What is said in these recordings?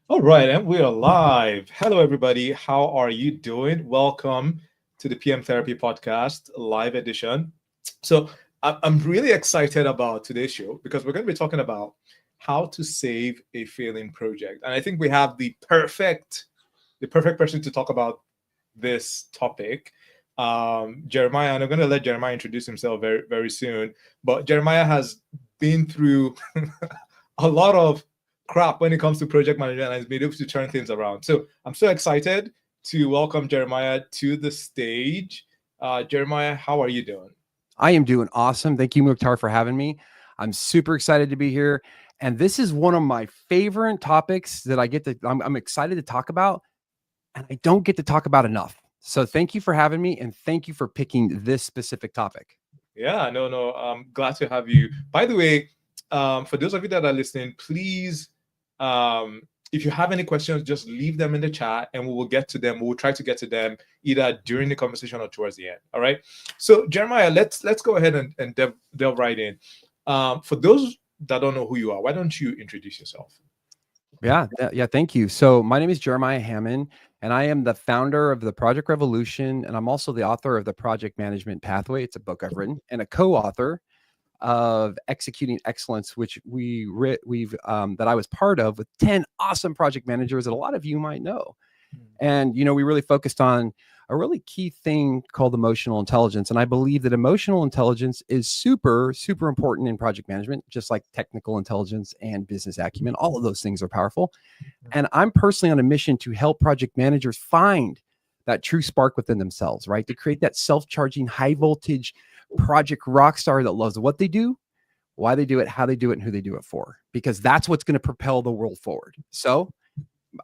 All right, and we are live. Hello, everybody. How are you doing? Welcome to the PM Therapy Podcast live edition. So, I'm really excited about today's show because we're going to be talking about how to save a failing project, and I think we have the perfect person to talk about this topic. Jeremiah, and I'm going to let Jeremiah introduce himself very, very soon. But Jeremiah has been through a lot of crap when it comes to project management and has been able to turn things around. So I'm so excited to welcome Jeremiah to the stage. Jeremiah, how are you doing? I am doing awesome. Thank you, Mukhtar, for having me. I'm super excited to be here. And this is one of my favorite topics that I'm excited to talk about, and I don't get to talk about enough. So thank you for having me, and thank you for picking this specific topic. Yeah, no, no. I'm glad to have you. By the way, for those of you that are listening, please, if you have any questions, just leave them in the chat, and we will get to them. We will try to get to them either during the conversation or towards the end. All right. So Jeremiah, let's go ahead and delve right in. For those that don't know who you are, why don't you introduce yourself? Yeah. Thank you. So my name is Jeremiah Hammon, and I am the founder of the Project Revolution, and I'm also the author of the Project Management Pathway. It's a book I've written, and a co-author of Executing Excellence, which we've that I was part of with 10 awesome project managers that a lot of you might know. And we really focused on a really key thing called emotional intelligence. And I believe that emotional intelligence is super, super important in project management, just like technical intelligence and business acumen. All of those things are powerful. And I'm personally on a mission to help project managers find that true spark within themselves, right? To create that self-charging, high voltage project rock star that loves what they do, why they do it, how they do it, and who they do it for, because that's what's going to propel the world forward. So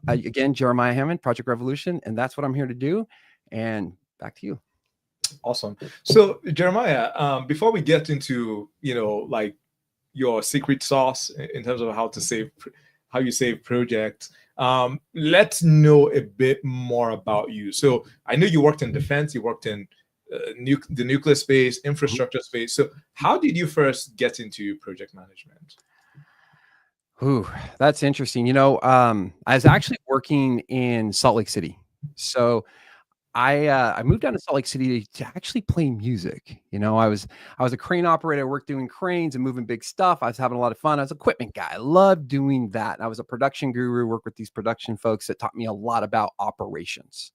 again, Jeremiah Hammond, Project Revolution, and that's what I'm here to do. And back to you. Awesome. So Jeremiah, before we get into like your secret sauce in terms of how you save projects, let's know a bit more about you. So I know you worked in defense, you worked in the nuclear space, infrastructure space. So how did you first get into project management? Ooh, that's interesting. I was actually working in Salt Lake City. So I moved down to Salt Lake City to actually play music. I was a crane operator. I worked doing cranes and moving big stuff. I was having a lot of fun. I was an equipment guy. I loved doing that. I was a production guru, worked with these production folks that taught me a lot about operations.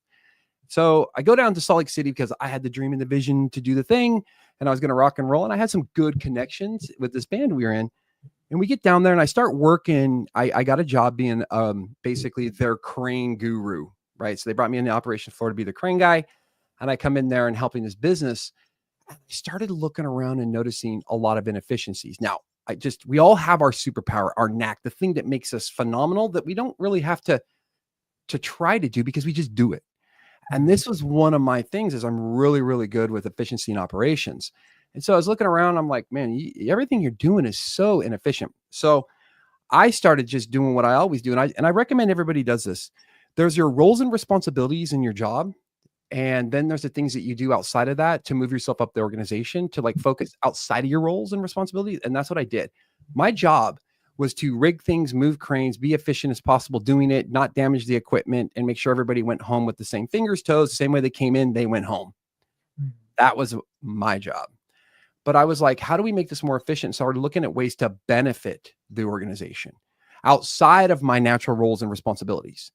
So I go down to Salt Lake City because I had the dream and the vision to do the thing, and I was going to rock and roll. And I had some good connections with this band we were in. And we get down there and I start working. I got a job being basically their crane guru, right? So they brought me in the operations floor to be the crane guy. And I come in there and helping this business. I started looking around and noticing a lot of inefficiencies. Now, we all have our superpower, our knack, the thing that makes us phenomenal that we don't really have to try to do because we just do it. And this was one of my things is I'm really, really good with efficiency and operations. And so I was looking around, I'm like, man, everything you're doing is so inefficient. So I started just doing what I always do. And I recommend everybody does this. There's your roles and responsibilities in your job. And then there's the things that you do outside of that to move yourself up the organization, to like focus outside of your roles and responsibilities. And that's what I did. My job was to rig things, move cranes, be efficient as possible doing it, not damage the equipment, and make sure everybody went home with the same fingers, toes, the same way they came in, they went home. That was my job. But I was like, how do we make this more efficient? So I started looking at ways to benefit the organization outside of my natural roles and responsibilities,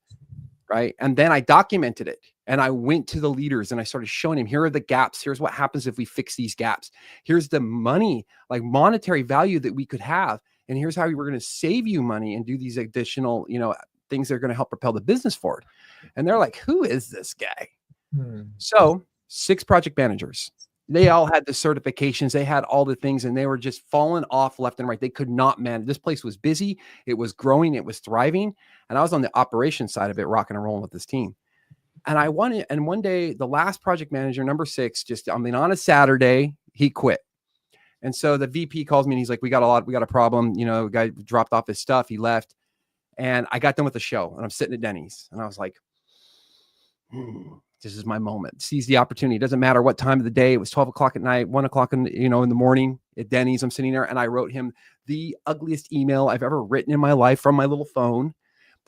right? And then I documented it. And I went to the leaders and I started showing them, here are the gaps. Here's what happens if we fix these gaps. Here's the money, like monetary value that we could have. And here's how we're going to save you money and do these additional, things that are going to help propel the business forward. And they're like, who is this guy? So 6 project managers, they all had the certifications. They had all the things and they were just falling off left and right. They could not manage. This place was busy. It was growing. It was thriving. And I was on the operations side of it, rocking and rolling with this team. And one day, the last project manager, number 6, on a Saturday, he quit. And so the VP calls me and he's like, we got a problem. The guy dropped off his stuff. He left. And I got done with the show and I'm sitting at Denny's and I was like, this is my moment. Seize the opportunity. It doesn't matter what time of the day. It was 12 o'clock at night, 1 o'clock in the morning at Denny's. I'm sitting there and I wrote him the ugliest email I've ever written in my life from my little phone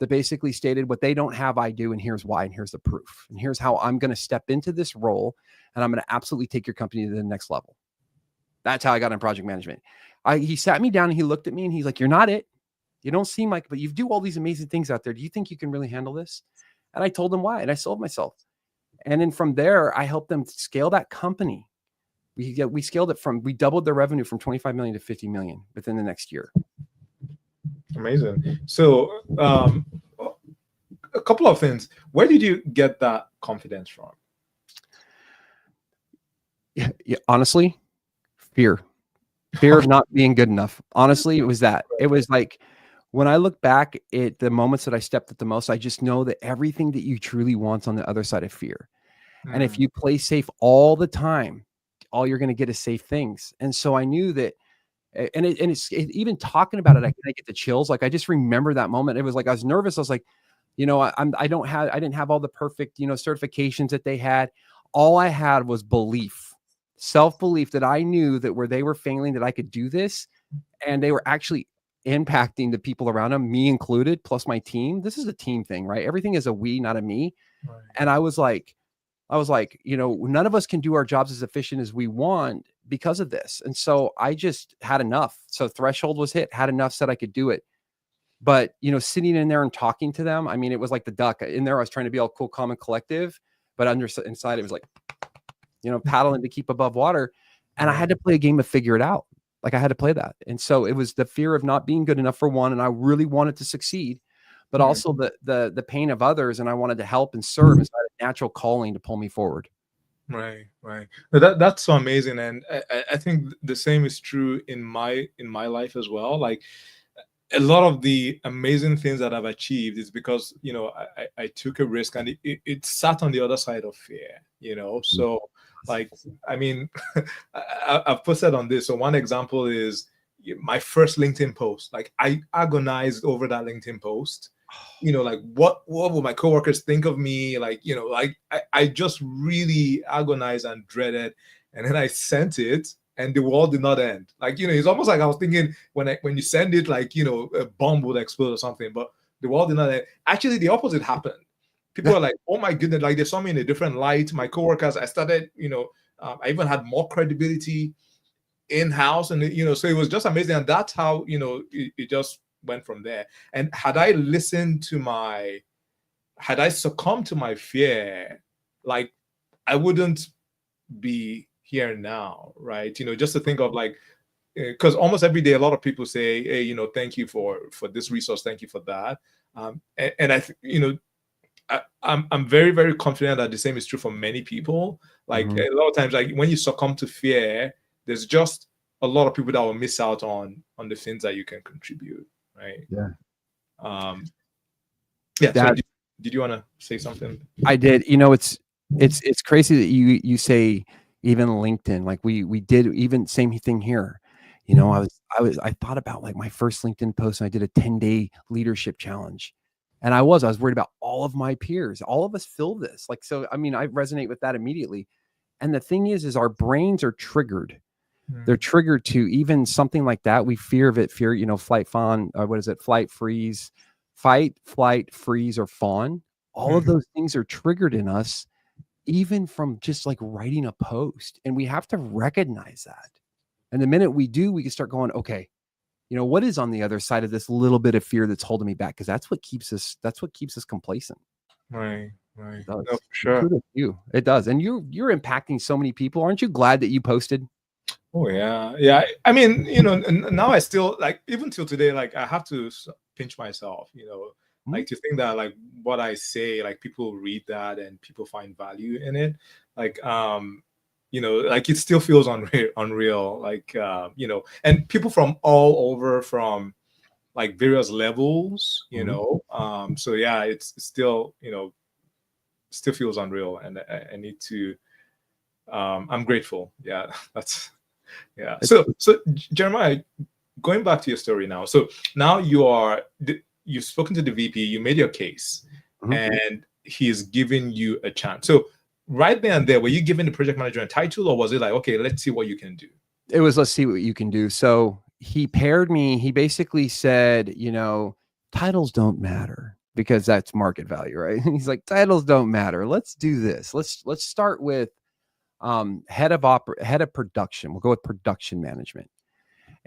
that basically stated what they don't have, I do, and here's why, and here's the proof, and here's how I'm going to step into this role, and I'm going to absolutely take your company to the next level. That's how I got in project management. He sat me down and he looked at me and he's like, "You're not it. You don't seem like, but you do all these amazing things out there. Do you think you can really handle this?" And I told him why, and I sold myself. And then from there, I helped them scale that company. We scaled it we doubled their revenue from 25 million to 50 million within the next year. Amazing. So a couple of things. Where did you get that confidence from? Yeah, honestly, fear of not being good enough. Honestly, it was that. It was like, when I look back at the moments that I stepped at the most, I just know that everything that you truly want's on the other side of fear. And if you play safe all the time, all you're going to get is safe things. And so I knew that, even talking about it, I get the chills. Like, I just remember that moment. It was like, I was nervous. I was like, I didn't have all the perfect, certifications that they had. All I had was belief, self-belief, that I knew that where they were failing, that I could do this. And they were actually impacting the people around them, me included, plus my team. This is a team thing, right? Everything is a we, not a me. Right. And I was like, none of us can do our jobs as efficient as we want because of this. And so I just had enough. So threshold was hit, had enough, said I could do it. But, sitting in there and talking to them, I mean, it was like the duck in there. I was trying to be all cool, calm, and collective, but inside it was like, paddling to keep above water. And I had to play a game of figure it out. Like, I had to play that. And so it was the fear of not being good enough, for one. And I really wanted to succeed, but also the pain of others. And I wanted to help and serve. It's a natural calling to pull me forward. Right. That's so amazing. And I think the same is true in my life as well. Like, a lot of the amazing things that I've achieved is because, I took a risk, and it sat on the other side of fear, so like, I mean, I've posted on this. So one example is my first LinkedIn post. Like, I agonized over that LinkedIn post. Like, what will my coworkers think of me? Like, I just really agonized and dreaded. And then I sent it, and the world did not end. Like, it's almost like I was thinking when you send it, like, a bomb would explode or something, but the world did not end. Actually, the opposite happened. People are like, oh my goodness, like, they saw me in a different light. My coworkers, I started, I even had more credibility in-house, and so it was just amazing. And that's how, it just went from there. And had I succumbed to my fear, like, I wouldn't be here now, right? Just to think of, like, because almost every day a lot of people say, hey, thank you for this resource, thank you for that, and I I'm very, very confident that the same is true for many people. Like, a lot of times, like, when you succumb to fear, there's just a lot of people that will miss out on the things that you can contribute, right? So did you want to say something? I did. It's crazy that you say even LinkedIn. Like, we did even same thing here. I thought about, like, my first LinkedIn post, and I did a 10-day leadership challenge. And I was worried about all of my peers. All of us feel this. Like, so, I mean, I resonate with that immediately. And the thing is our brains are triggered. They're triggered to even something like that. We fear of it, flight, fawn, what is it? Flight, freeze, fight, flight, freeze, or fawn. All of those things are triggered in us, even from just like writing a post. And we have to recognize that. And the minute we do, we can start going, okay, what is on the other side of this little bit of fear that's holding me back? Because that's what keeps us complacent. Right. It does. No, for sure. It does. And you're impacting so many people. Aren't you glad that you posted? Oh yeah. I mean, now I still, like, even till today, like, I have to pinch myself, like, to think that, like, what I say, like, people read that and people find value in it. Like, like, it still feels unreal, like, and people from all over, from, like, various levels, so yeah, it's still, still feels unreal, and I need to, I'm grateful. Yeah, that's, yeah. So Jeremiah, going back to your story now. So now you've spoken to the VP, you made your case, and he's given you a chance. So right there and there, were you giving the project manager a title, or was it like, okay, let's see what you can do? It was, let's see what you can do. So he paired me. He basically said, titles don't matter. because that's market value, right? And he's like, titles don't matter. Let's do this. Let's start with head of production. We'll go with production management.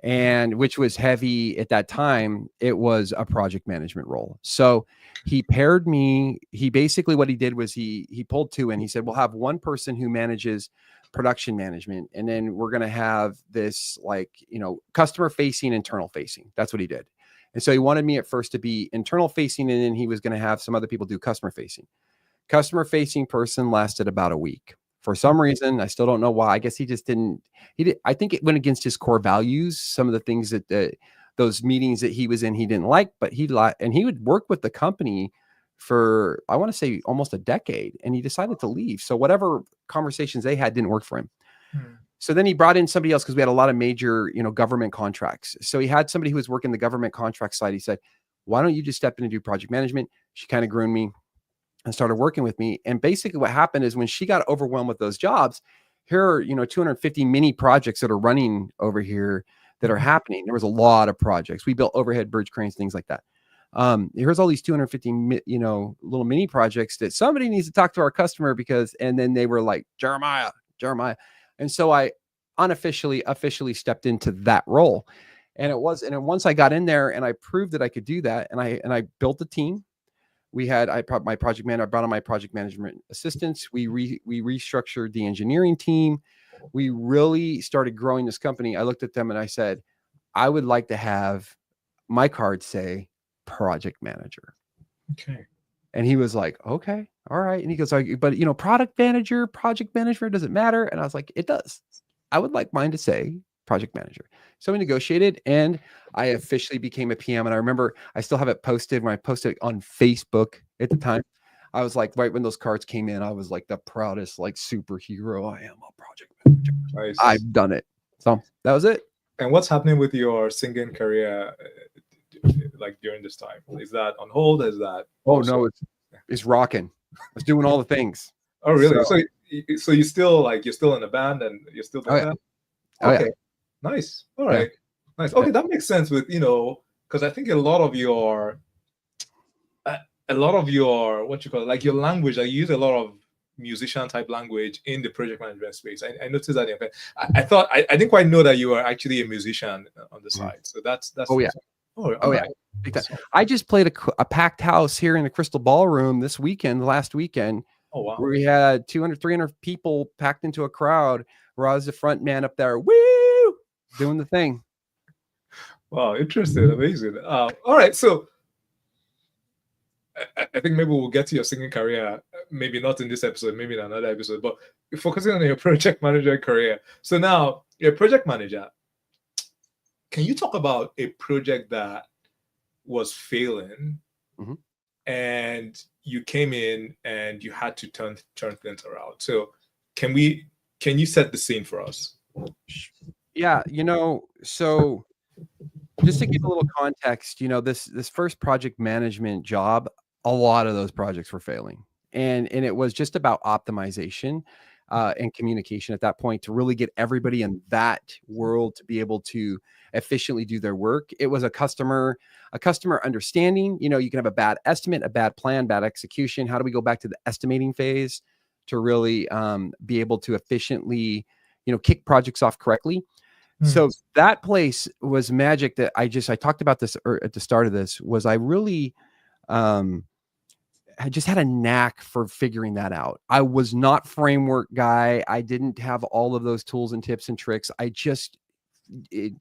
And which was heavy at that time. It was a project management role. So he paired me. He basically, what he did was he pulled two, and he said, we'll have one person who manages production management, and then we're going to have this, like, customer facing, internal facing. That's what he did. And so he wanted me at first to be internal facing, and then he was going to have some other people do customer facing. Customer facing person lasted about a week. For some reason, I still don't know why. I guess he just didn't. I think it went against his core values. Some of the things that those meetings that he was in, he didn't like. But he would work with the company for, I want to say, almost a decade, and he decided to leave. So whatever conversations they had didn't work for him. So then he brought in somebody else, because we had a lot of major, government contracts. So he had somebody who was working the government contract side. He said, "Why don't you just step in and do project management?" She kind of groomed me and started working with me. And basically what happened is, when she got overwhelmed with those jobs, here are, 250 mini projects that are running over here that are happening. There was a lot of projects. We built overhead bridge cranes, things like that. Here's all these 250, little mini projects that somebody needs to talk to our customer, and then they were like, Jeremiah. And so I officially stepped into that role. And once I got in there and I proved that I could do that, and I built a team. I brought on my project management assistants. We restructured the engineering team. We really started growing this company. I looked at them and I said, I would like to have my card say project manager. Okay. And he was like, okay, all right. And he goes, but product manager, project manager, does it matter? And I was like, it does. I would like mine to say project manager. So we negotiated, and I officially became a PM. And I remember I still have it posted. When I posted it on Facebook at the time, I was like, right when those cards came in, I was like the proudest, like, superhero. I am a project manager. Nice. I've done it. So that was it. And what's happening with your singing career, like, during this time? Is that on hold? Is that? Oh no, it's rocking. It's doing all the things. Oh really? So you're still in a band and you're still doing that? Okay. Yeah. Nice. All right. Yeah. Nice. Okay, that makes sense with, because I think a lot of your what you call it, like your language, I use a lot of musician type language in the project management space. I noticed that. I didn't quite know that you were actually a musician on the side. So that's. Oh yeah. Oh yeah. I just played a packed house here in the Crystal Ballroom last weekend. Oh wow. Where we had 200, 300 people packed into a crowd, where I was the front man up there, woo, doing the thing. Wow, interesting, amazing. All right, so I think maybe we'll get to your singing career, maybe not in this episode, maybe in another episode, but focusing on your project manager career. So now you're a project manager. Can you talk about a project that was failing, and you came in and you had to turn things around? So can you set the scene for us? Yeah, so just to give a little context, this first project management job, a lot of those projects were failing, and it was just about optimization and communication at that point, to really get everybody in that world to be able to efficiently do their work. It was a customer understanding. You can have a bad estimate, a bad plan, bad execution. How do we go back to the estimating phase to really be able to efficiently, kick projects off correctly? So that place was magic. That I talked about this at the start of this, was I really I just had a knack for figuring that out. I was not framework guy. I didn't have all of those tools and tips and tricks. I just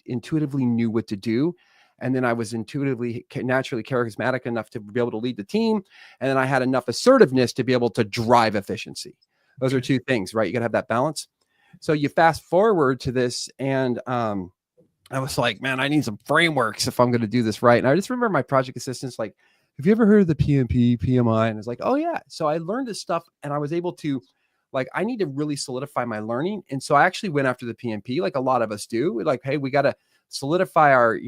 intuitively knew what to do. And then I was naturally charismatic enough to be able to lead the team. And then I had enough assertiveness to be able to drive efficiency. Those are two things, right? You got to have that balance. So you fast forward to this, and I was like, man, I need some frameworks if I'm going to do this right. And I just remember my project assistants like, have you ever heard of the PMP, PMI? And it's like, oh yeah. So I learned this stuff, and I was able to, like, I need to really solidify my learning. And so I actually went after the PMP, like a lot of us do. We're like, hey, we got to solidify our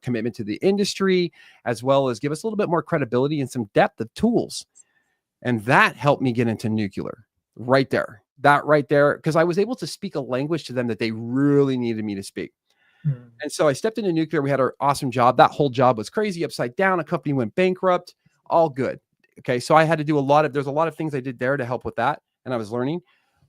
commitment to the industry, as well as give us a little bit more credibility and some depth of tools. And that helped me get into nuclear right there. That right there, because I was able to speak a language to them that they really needed me to speak. And so I stepped into nuclear. We had an awesome job. That whole job was crazy, upside down. A company went bankrupt. all good. Okay. So I had to do there's a lot of things I did there to help with that. And I was learning.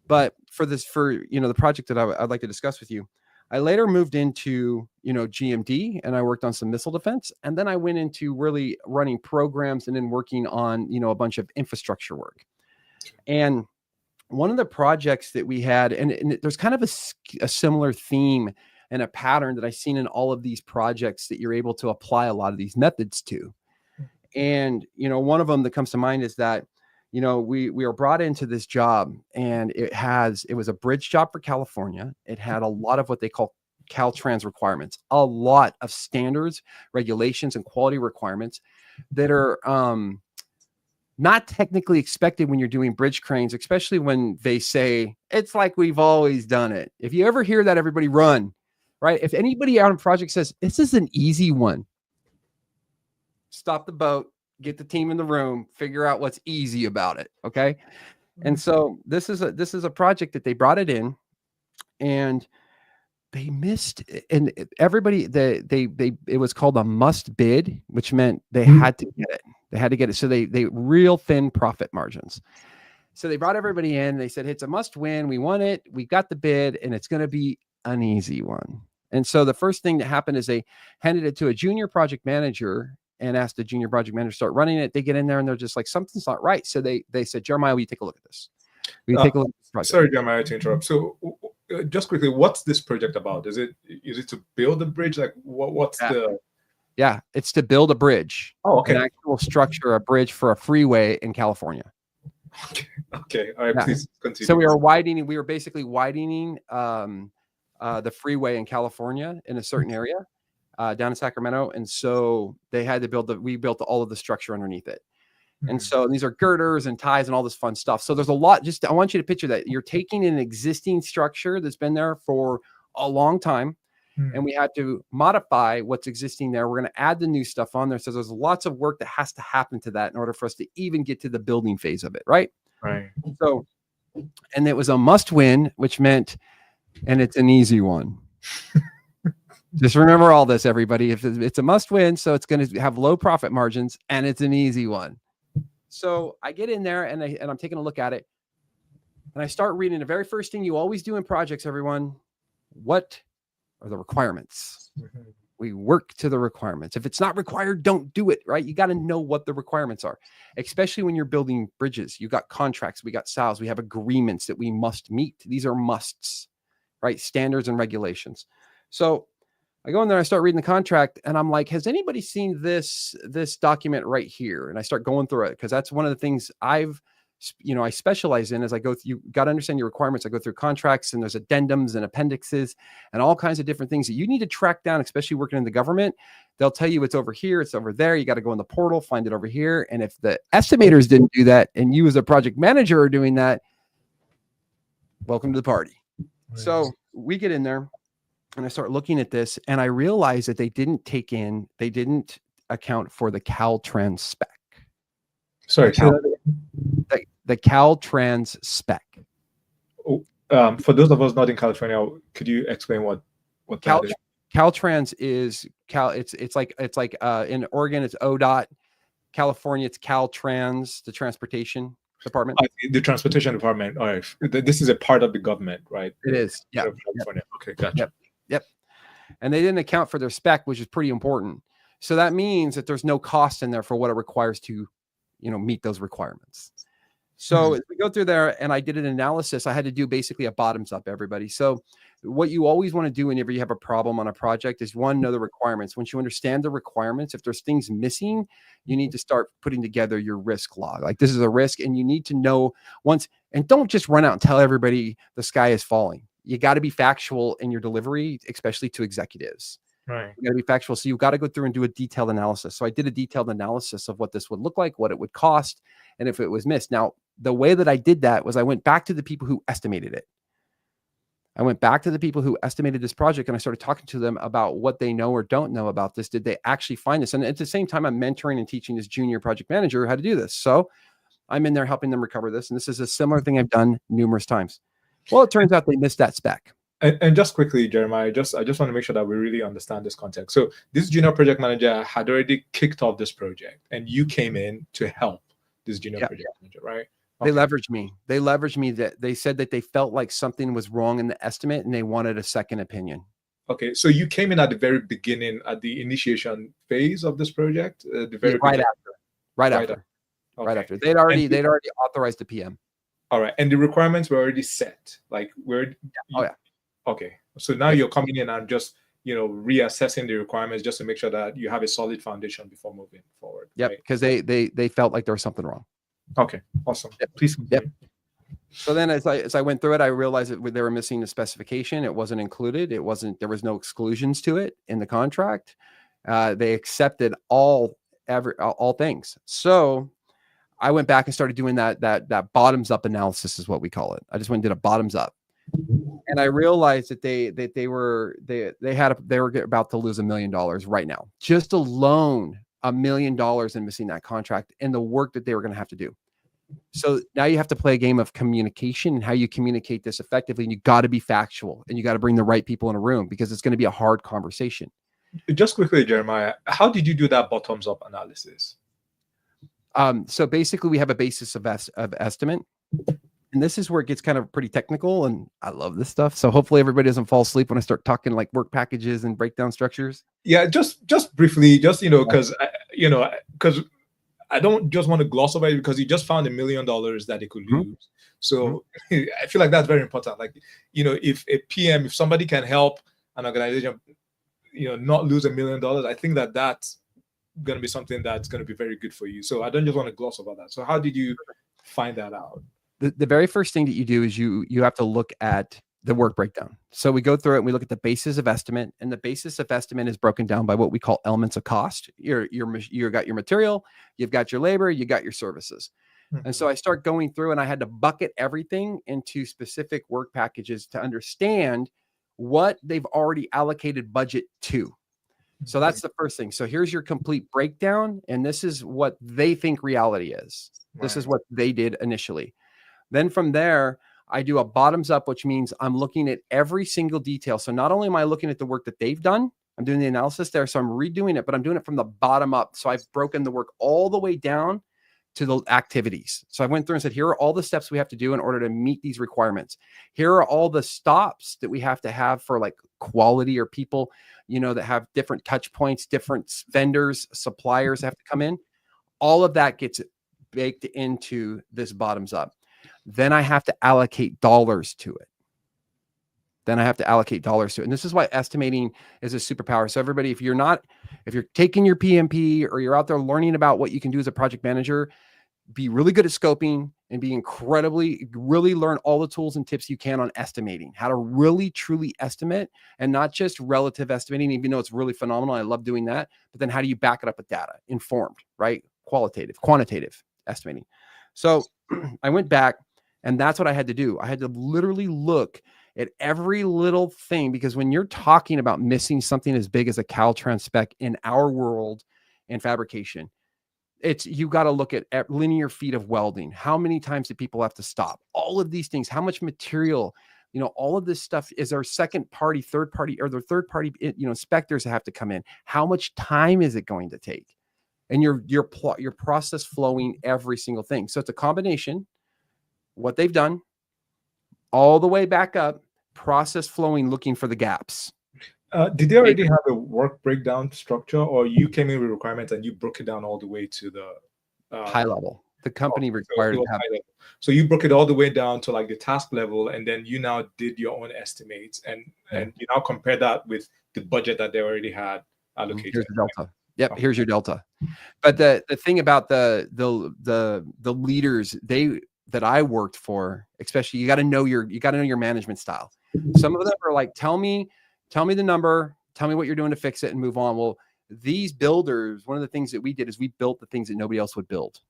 But for the project that I'd like to discuss with you, I later moved into, GMD, and I worked on some missile defense. And then I went into really running programs and then working on, a bunch of infrastructure work. And one of the projects that we had, and there's kind of a similar theme and a pattern that I've seen in all of these projects that you're able to apply a lot of these methods to. And, one of them that comes to mind is that, we were brought into this job, and it was a bridge job for California. It had a lot of what they call Caltrans requirements, a lot of standards, regulations, and quality requirements that are not technically expected when you're doing bridge cranes, especially when they say it's like we've always done it. If you ever hear that, everybody run, right? If anybody out on project says this is an easy one, stop the boat, get the team in the room, figure out what's easy about it. Okay. And so this is a project that they brought it in, and they missed, and everybody, it was called a must bid, which meant they had to get it. They had to get it. So they real thin profit margins. So they brought everybody in, they said, it's a must win. We won it. We got the bid, and it's going to be an easy one. And so the first thing that happened is they handed it to a junior project manager and asked the junior project manager to start running it. They get in there and they're just like, something's not right. So they said, Jeremiah, will you take a look at this? Will you take a look at this project? Sorry, Jeremiah, to interrupt. So just quickly, what's this project about? Is it to build a bridge? Like what's the... Yeah, it's to build a bridge. Oh, okay. An actual structure, a bridge for a freeway in California. Okay. All right, please continue. So we were basically widening the freeway in California in a certain area. Down in Sacramento. And so they had to we built all of the structure underneath it. And so these are girders and ties and all this fun stuff. So there's a lot, I want you to picture that you're taking an existing structure that's been there for a long time, and we had to modify what's existing there. We're going to add the new stuff on there. So there's lots of work that has to happen to that in order for us to even get to the building phase of it. Right. Right. So, and it was a must win, which meant, and it's an easy one. Just remember all this, everybody. If it's a must win, so it's going to have low profit margins, and it's an easy one. So I get in there and I'm taking a look at it, and I start reading the very first thing you always do in projects, everyone. What are the requirements? We work to the requirements. If it's not required, don't do it, right? You got to know what the requirements are, especially when you're building bridges. You got contracts, we got SALs, we have agreements that we must meet. These are musts, right? Standards and regulations. So I go in there, I start reading the contract, and I'm like, has anybody seen this document right here? And I start going through it, because that's one of the things I specialize in. As I go through, you got to understand your requirements. I go through contracts, and there's addendums and appendixes and all kinds of different things that you need to track down, especially working in the government. They'll tell you it's over here, it's over there. You got to go in the portal, find it over here. And if the estimators didn't do that, and you as a project manager are doing that, welcome to the party. Right. So we get in there, and I start looking at this, and I realize that they didn't account for the Caltrans spec. Sorry, the Caltrans spec. Oh, for those of us not in California, could you explain what that is? Caltrans is It's like in Oregon it's ODOT, California it's Caltrans, the transportation department. The transportation department. All right, this is a part of the government, right? It is. Yeah. California. Okay, gotcha. Yep. And they didn't account for their spec, which is pretty important. So that means that there's no cost in there for what it requires to, meet those requirements. So as we go through there, and I did an analysis, I had to do basically a bottoms up, everybody. So what you always want to do whenever you have a problem on a project is, one, know the requirements. Once you understand the requirements, if there's things missing, you need to start putting together your risk log. Like, this is a risk, and you need to know and don't just run out and tell everybody the sky is falling. You got to be factual in your delivery, especially to executives. Right. You got to be factual. So you've got to go through and do a detailed analysis. So I did a detailed analysis of what this would look like, what it would cost, and if it was missed. Now, the way that I did that was I went back to the people who estimated it. I went back to the people who estimated this project, and I started talking to them about what they know or don't know about this. Did they actually find this? And at the same time, I'm mentoring and teaching this junior project manager how to do this. So I'm in there helping them recover this. And this is a similar thing I've done numerous times. Well, it turns out they missed that spec. And just quickly, Jeremiah, I just want to make sure that we really understand this context. So this junior project manager had already kicked off this project, and you came in to help this junior Yeah. project manager, right? They Okay. leveraged me. They leveraged me that they said that they felt like something was wrong in the estimate and they wanted a second opinion. Okay. So you came in at the very beginning, at the initiation phase of this project, the Yeah, very beginning, right right? after, right Okay. after. They'd And already authorized the PM. all right, and the requirements were already set. Like where Oh you yeah. okay. So now Yep. you're coming in and just reassessing the requirements just to make sure that you have a solid foundation before moving forward, Yep. right? Because they felt like there was something wrong. Okay, awesome. Yep. Please Yep. continue. So then as I went through it, I realized that they were missing the specification. It wasn't included. There was no exclusions to it in the contract. They accepted all things. So I went back and started doing that bottoms up analysis is what we call it. I just went and did a bottoms up. And I realized that they were about to lose $1 million right now. Just alone $1 million in missing that contract and the work that they were going to have to do. So now you have to play a game of communication and how you communicate this effectively. And you got to be factual and you got to bring the right people in a room because it's going to be a hard conversation. Just quickly, Jeremiah, how did you do that bottoms up analysis? So basically, we have a basis of estimate. And this is where it gets kind of pretty technical. And I love this stuff. So hopefully everybody doesn't fall asleep when I start talking like work packages and breakdown structures. Yeah, just briefly, just because I don't just want to gloss over it because he just found $1 million that he could lose. Mm-hmm. So I feel like that's very important. Like, if a PM, if somebody can help an organization, not lose $1 million, I think that that's going to be something that's going to be very good for you. So I don't just want to gloss over that. So how did you find that out? The very first thing that you do is you have to look at the work breakdown. So we go through it and we look at the basis of estimate, and the basis of estimate is broken down by what we call elements of cost. You got your material, you've got your labor, you got your services. Mm-hmm. And so I start going through and I had to bucket everything into specific work packages to understand what they've already allocated budget to. So that's the first thing. So here's your complete breakdown. And this is what they think reality is. Right. This is what they did initially. Then from there, I do a bottoms up, which means I'm looking at every single detail. So not only am I looking at the work that they've done, I'm doing the analysis there. So I'm redoing it, but I'm doing it from the bottom up. So I've broken the work all the way down to the activities. So I went through and said, here are all the steps we have to do in order to meet these requirements. Here are all the stops that we have to have for like quality or people, that have different touch points, different vendors, suppliers have to come in. All of that gets baked into this bottoms up. Then I have to allocate dollars to it. And this is why estimating is a superpower. So everybody, if you're taking your PMP or you're out there learning about what you can do as a project manager, be really good at scoping and really learn all the tools and tips you can on estimating, how to really truly estimate and not just relative estimating, even though it's really phenomenal. I love doing that. But then how do you back it up with data, informed, right? Quantitative estimating. So I went back and that's what I had to do. I had to literally look at every little thing, because when you're talking about missing something as big as a Caltrans spec in our world in fabrication, you got to look at linear feet of welding. How many times do people have to stop? All of these things, how much material, all of this stuff is our second party, third party, or their third party, inspectors have to come in. How much time is it going to take? And your process flowing every single thing. So it's a combination, what they've done all the way back up, process flowing, looking for the gaps. Did they already have a work breakdown structure, or you came in with requirements and you broke it down all the way to the high level? The company required to have. So you broke it all the way down to like the task level, and then you now did your own estimates, and you now compare that with the budget that they already had allocated. Here's the delta. Yep, here's your delta. But the thing about the leaders that I worked for, especially, you got to know your management style. Some of them are like, tell me the number, tell me what you're doing to fix it and move on. Well, these builders, one of the things that we did is we built the things that nobody else would build.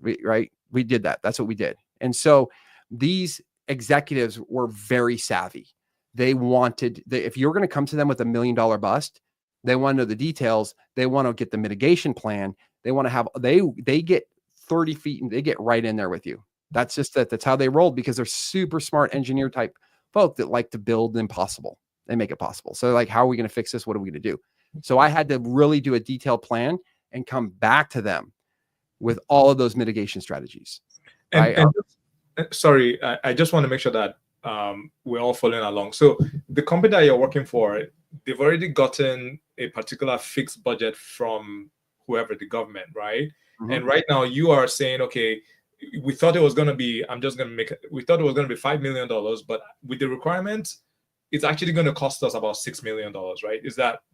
We did that. That's what we did. And so these executives were very savvy. They wanted, if you're going to come to them with $1 million bust, they want to know the details. They want to get the mitigation plan. They want to have, they get 30 feet and they get right in there with you. That's just that's how they rolled, because they're super smart engineer type folk that like to build the impossible and make it possible. So like, how are we going to fix this? What are we going to do? So I had to really do a detailed plan and come back to them with all of those mitigation strategies. Right? And sorry, I just want to make sure that we're all following along. So the company that you're working for, they've already gotten a particular fixed budget from whoever, the government, right? Mhm. And right now you are saying, okay, we thought it was going to be, we thought it was going to be $5 million, but with the requirements, it's actually going to cost us about $6 million, right?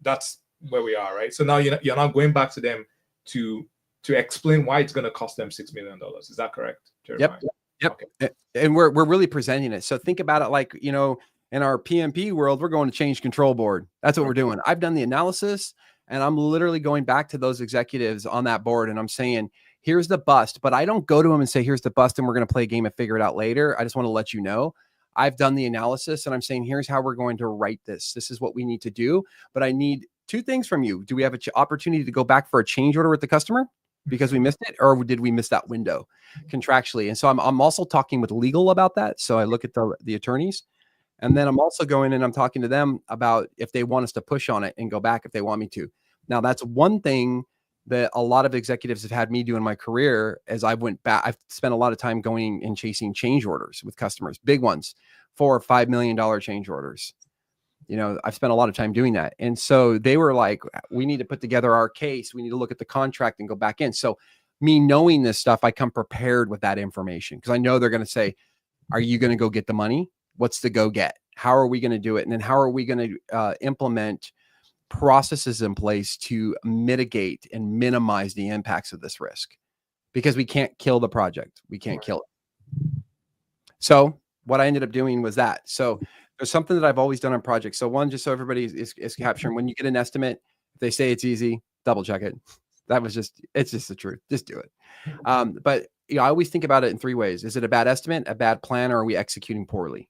That's where we are, right? So now you're not going back to them to explain why it's going to cost them $6 million. Is that correct, Jeremiah? Yep. Okay. And we're really presenting it. So think about it like, in our PMP world, we're going to change control board. That's what we're doing. I've done the analysis and I'm literally going back to those executives on that board and I'm saying, here's the bust, but I don't go to them and say, here's the bust and we're going to play a game and figure it out later. I just want to let you know I've done the analysis and I'm saying, here's how we're going to write this. This is what we need to do, but I need two things from you. Do we have an opportunity to go back for a change order with the customer because we missed it, or did we miss that window contractually? And so I'm also talking with legal about that. So I look at the attorneys, and then I'm also going and I'm talking to them about if they want us to push on it and go back if they want me to. Now that's one thing that a lot of executives have had me do in my career as I went back. I've spent a lot of time going and chasing change orders with customers, big ones, $4 or $5 million change orders. I've spent a lot of time doing that. And so they were like, we need to put together our case. We need to look at the contract and go back in. So me knowing this stuff, I come prepared with that information because I know they're going to say, are you going to go get the money? What's the go get? How are we going to do it? And then how are we going to implement processes in place to mitigate and minimize the impacts of this risk? Because we can't kill the project. We can't kill it. So what I ended up doing was that. So there's something that I've always done on projects. So one, just so everybody is capturing, when you get an estimate, if they say it's easy, double check it. It's just the truth. Just do it. But I always think about it in three ways. Is it a bad estimate, a bad plan, or are we executing poorly?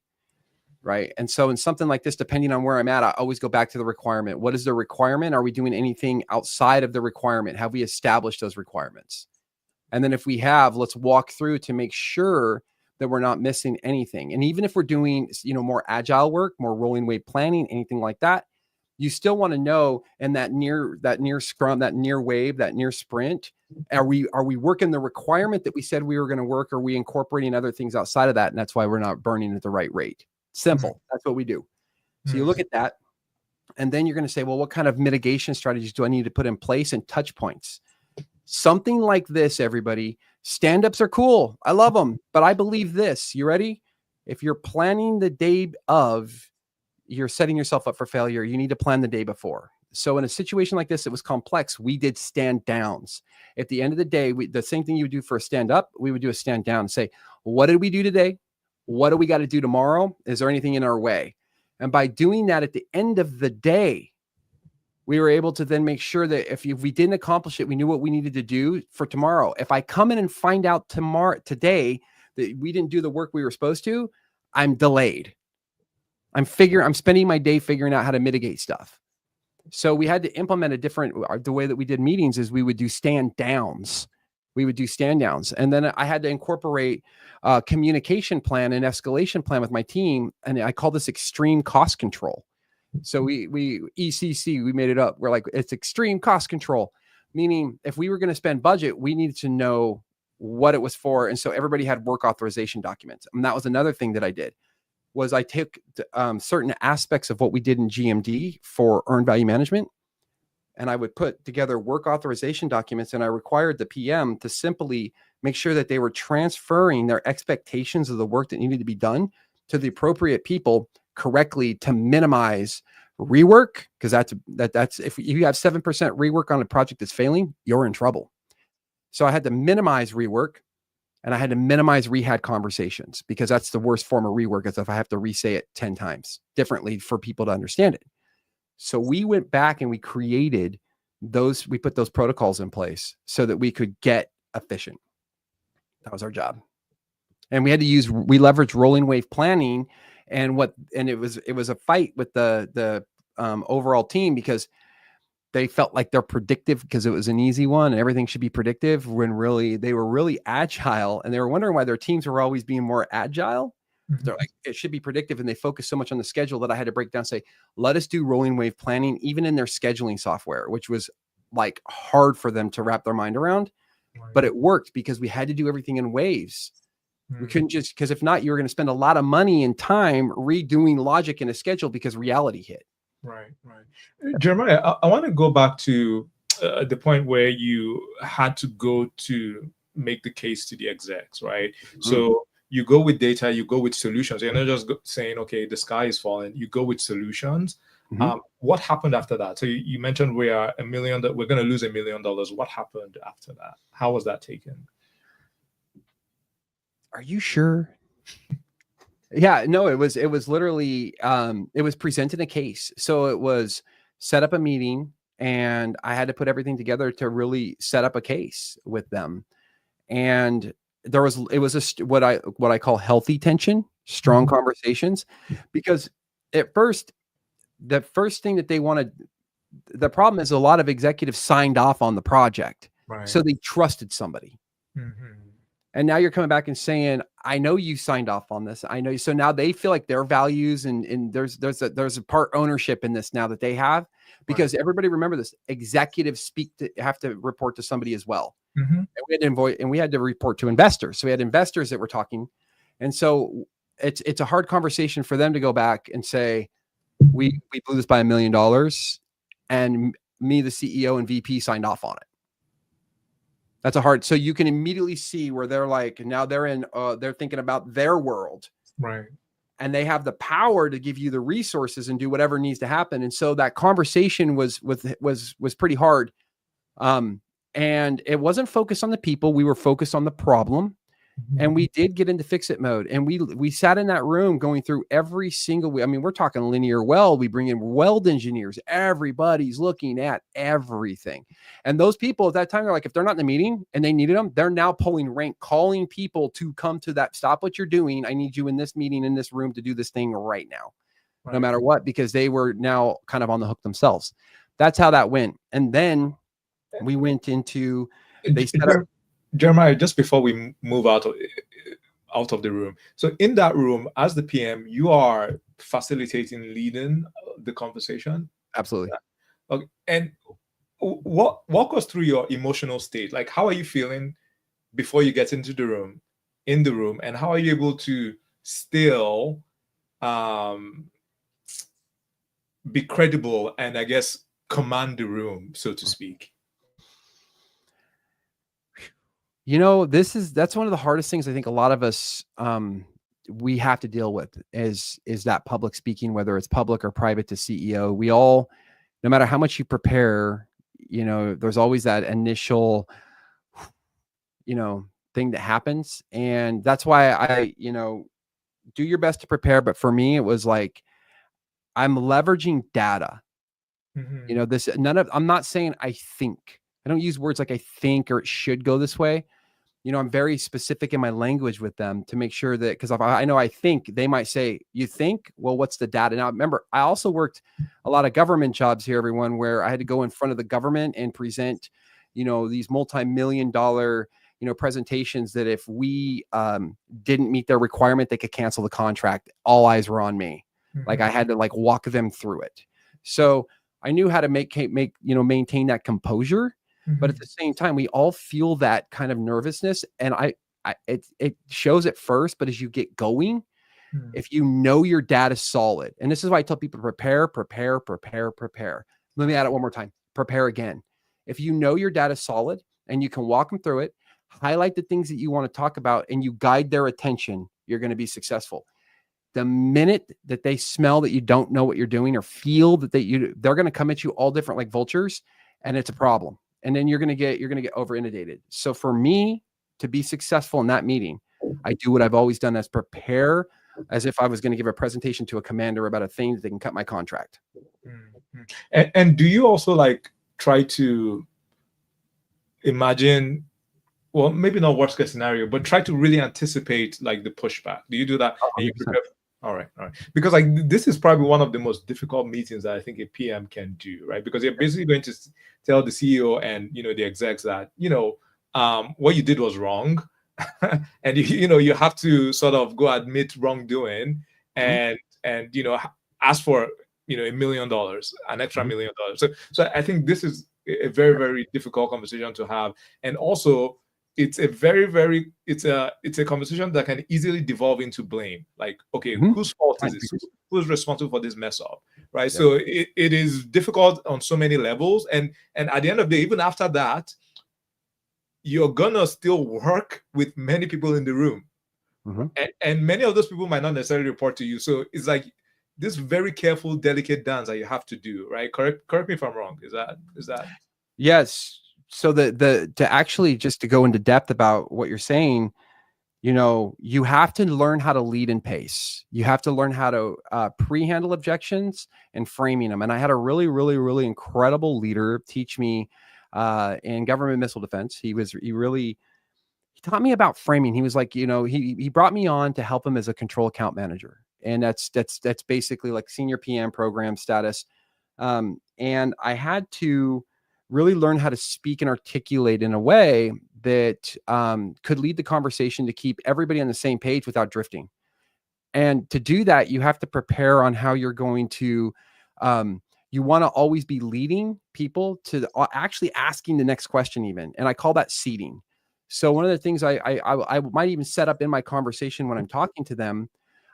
Right. And so in something like this, depending on where I'm at, I always go back to the requirement. What is the requirement? Are we doing anything outside of the requirement? Have we established those requirements? And then if we have, let's walk through to make sure that we're not missing anything. And even if we're doing, more agile work, more rolling wave planning, anything like that, you still want to know in that near scrum, that near wave, that near sprint, are we working the requirement that we said we were going to work? Or are we incorporating other things outside of that? And that's why we're not burning at the right rate. Simple. That's what we do. So you look at that, and then you're going to say, well, what kind of mitigation strategies do I need to put in place and touch points? Something like this, everybody. Stand-ups are cool. I love them. But I believe this. You ready? If you're planning the day of, you're setting yourself up for failure. You need to plan the day before. So in a situation like this, it was complex. We did stand downs. At the end of the day, the same thing you would do for a stand up, we would do a stand down and say, what did we do today? What do we got to do tomorrow? Is there anything in our way? And by doing that at the end of the day, we were able to then make sure that if we didn't accomplish it, we knew what we needed to do for tomorrow. If I come in and find out today that we didn't do the work we were supposed to, I'm delayed. I'm spending my day figuring out how to mitigate stuff. So we had to implement the way that we did meetings is we would do stand downs. And then I had to incorporate a communication plan and escalation plan with my team. And I call this extreme cost control. So we ECC, we made it up. We're like, it's extreme cost control, meaning if we were going to spend budget, we needed to know what it was for. And so everybody had work authorization documents. And that was another thing that I did, was I took certain aspects of what we did in GMD for earned value management, and I would put together work authorization documents, and I required the PM to simply make sure that they were transferring their expectations of the work that needed to be done to the appropriate people correctly to minimize rework. Because that's if you have 7% rework on a project that's failing, you're in trouble. So I had to minimize rework, and I had to minimize rehad conversations, because that's the worst form of rework, is if I have to re-say it 10 times differently for people to understand it. So we went back and we created we put those protocols in place so that we could get efficient. That was our job. And we leveraged rolling wave planning, and it was a fight with the overall team, because they felt like they're predictive because it was an easy one and everything should be predictive, when really they were really agile, and they were wondering why their teams were always being more agile. They're like, it should be predictive. And they focus so much on the schedule that I had to break down, say, let us do rolling wave planning, even in their scheduling software, which was like hard for them to wrap their mind around. Right. But it worked because we had to do everything in waves. We Mm. couldn't just, because if not, you were going to spend a lot of money and time redoing logic in a schedule because reality hit. Right, right. Jeremiah, I want to go back to the point where you had to go to make the case to the execs, right? So you go with data, you go with solutions. You're not just saying, okay, the sky is falling. You go with solutions. What happened after that? So you mentioned we are we're going to lose $1 million. What happened after that? How was that taken? Are you sure? Yeah, no, it was literally, it was presenting a case. So it was set up a meeting and I had to put everything together to really set up a case with them. And it was what I call healthy tension, strong conversations, because at first, the first thing that they wanted, the problem is a lot of executives signed off on the project. Right. So they trusted somebody. And now you're coming back and saying, I know you signed off on this. I know. So now they feel like their values and there's a part ownership in this now that they have, because everybody remember this, executives have to report to somebody as well. And we had to report to investors. So we had investors that were talking. And so it's a hard conversation for them to go back and say, we blew this by $1 million and me, the CEO and VP signed off on it. That's a hard, so you can immediately see where they're like, now they're thinking about their world. Right. And they have the power to give you the resources and do whatever needs to happen. And so that conversation was pretty hard. And it wasn't focused on the people. We were focused on the problem. And we did get into fix it mode. And we sat in that room going through every single, I mean, we're talking linear weld. We bring in weld engineers. Everybody's looking at everything. And those people at that time, they're like, if they're not in the meeting and they needed them, they're now pulling rank, calling people to come to that. Stop what you're doing. I need you in this meeting, in this room to do this thing right now, no matter what, because they were now kind of on the hook themselves. That's how that went. And then we went into, they set up, Jeremiah, just before we move out of the room, so in that room, as the PM, you are facilitating, leading the conversation. Absolutely. Okay. And walk us through your emotional state. Like, how are you feeling before you get into the room, and how are you able to still be credible and, I guess, command the room, so to speak? You know, that's one of the hardest things I think a lot of us we have to deal with is that public speaking, whether it's public or private to CEO. We all, no matter how much you prepare, you know, there's always that initial, you know, thing that happens. And that's why I, you know, do your best to prepare. But for me, it was like, I'm leveraging data. You know, I'm not saying I think. I don't use words like I think or it should go this way. You know, I'm very specific in my language with them to make sure that, because if I know I think, they might say, you think? Well, what's the data? Now, remember, I also worked a lot of government jobs here, everyone, where I had to go in front of the government and present, you know, these multi-million-dollar, you know, presentations that if we didn't meet their requirement, they could cancel the contract. All eyes were on me. Like I had to like walk them through it. So I knew how to maintain that composure. But at the same time, we all feel that kind of nervousness. And it shows at first, but as you get going, if you know your data is solid, and this is why I tell people prepare. Let me add it one more time. Prepare again. If you know your data is solid and you can walk them through it, highlight the things that you want to talk about, and you guide their attention, you're going to be successful. The minute that they smell that you don't know what you're doing or feel that they're going to come at you all different like vultures, and it's a problem. And then you're going to get over inundated. So for me to be successful in that meeting, I do what I've always done, as prepare as if I was going to give a presentation to a commander about a thing that they can cut my contract. And do you also like try to imagine, well, maybe not worst case scenario, but try to really anticipate like the pushback? Do you do that? And you prepare? All right. Because like this is probably one of the most difficult meetings that I think a PM can do, right? Because you're basically going to tell the CEO and, you know, the execs that, you know, what you did was wrong. and you have to sort of go admit wrongdoing, Mhm, and ask for $1 million, an extra mhm. $1 million. So I think this is a very, very difficult conversation to have. And also, it's a very, very it's a conversation that can easily devolve into blame. Like, okay, Mhm. whose fault is Right. this? Who's responsible for this mess up? Right. Yep. So it is difficult on so many levels. And at the end of the day, even after that, you're gonna still work with many people in the room, Mhm. and many of those people might not necessarily report to you. So it's like this very careful, delicate dance that you have to do, right? Correct me if I'm wrong. Is that Yes. So to actually just to go into depth about what you're saying, you have to learn how to lead and pace. You have to learn how to pre-handle objections and framing them. And I had a really, really, really incredible leader teach me in government missile defense. He taught me about framing. He was like, he brought me on to help him as a control account manager. And that's basically like senior PM program status. And I had to really learn how to speak and articulate in a way that could lead the conversation to keep everybody on the same page without drifting. And to do that, you have to prepare on how you're going to, you want to always be leading people to actually asking the next question, even. And I call that seeding. So one of the things I might even set up in my conversation when I'm talking to them,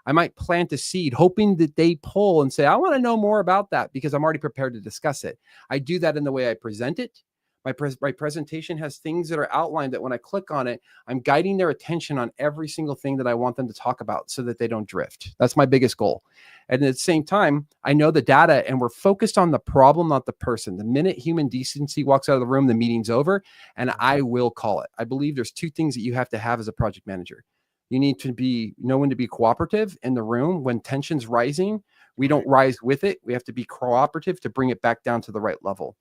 I might plant a seed, hoping that they pull and say, I want to know more about that because I'm already prepared to discuss it. I do that in the way I present it. My presentation has things that are outlined that when I click on it, I'm guiding their attention on every single thing that I want them to talk about so that they don't drift. That's my biggest goal. And at the same time, I know the data and we're focused on the problem, not the person. The minute human decency walks out of the room, the meeting's over, and I will call it. I believe there's two things that you have to have as a project manager. You need to know when to be cooperative in the room. When tension's rising, we don't rise with it. We have to be cooperative to bring it back down to the right level.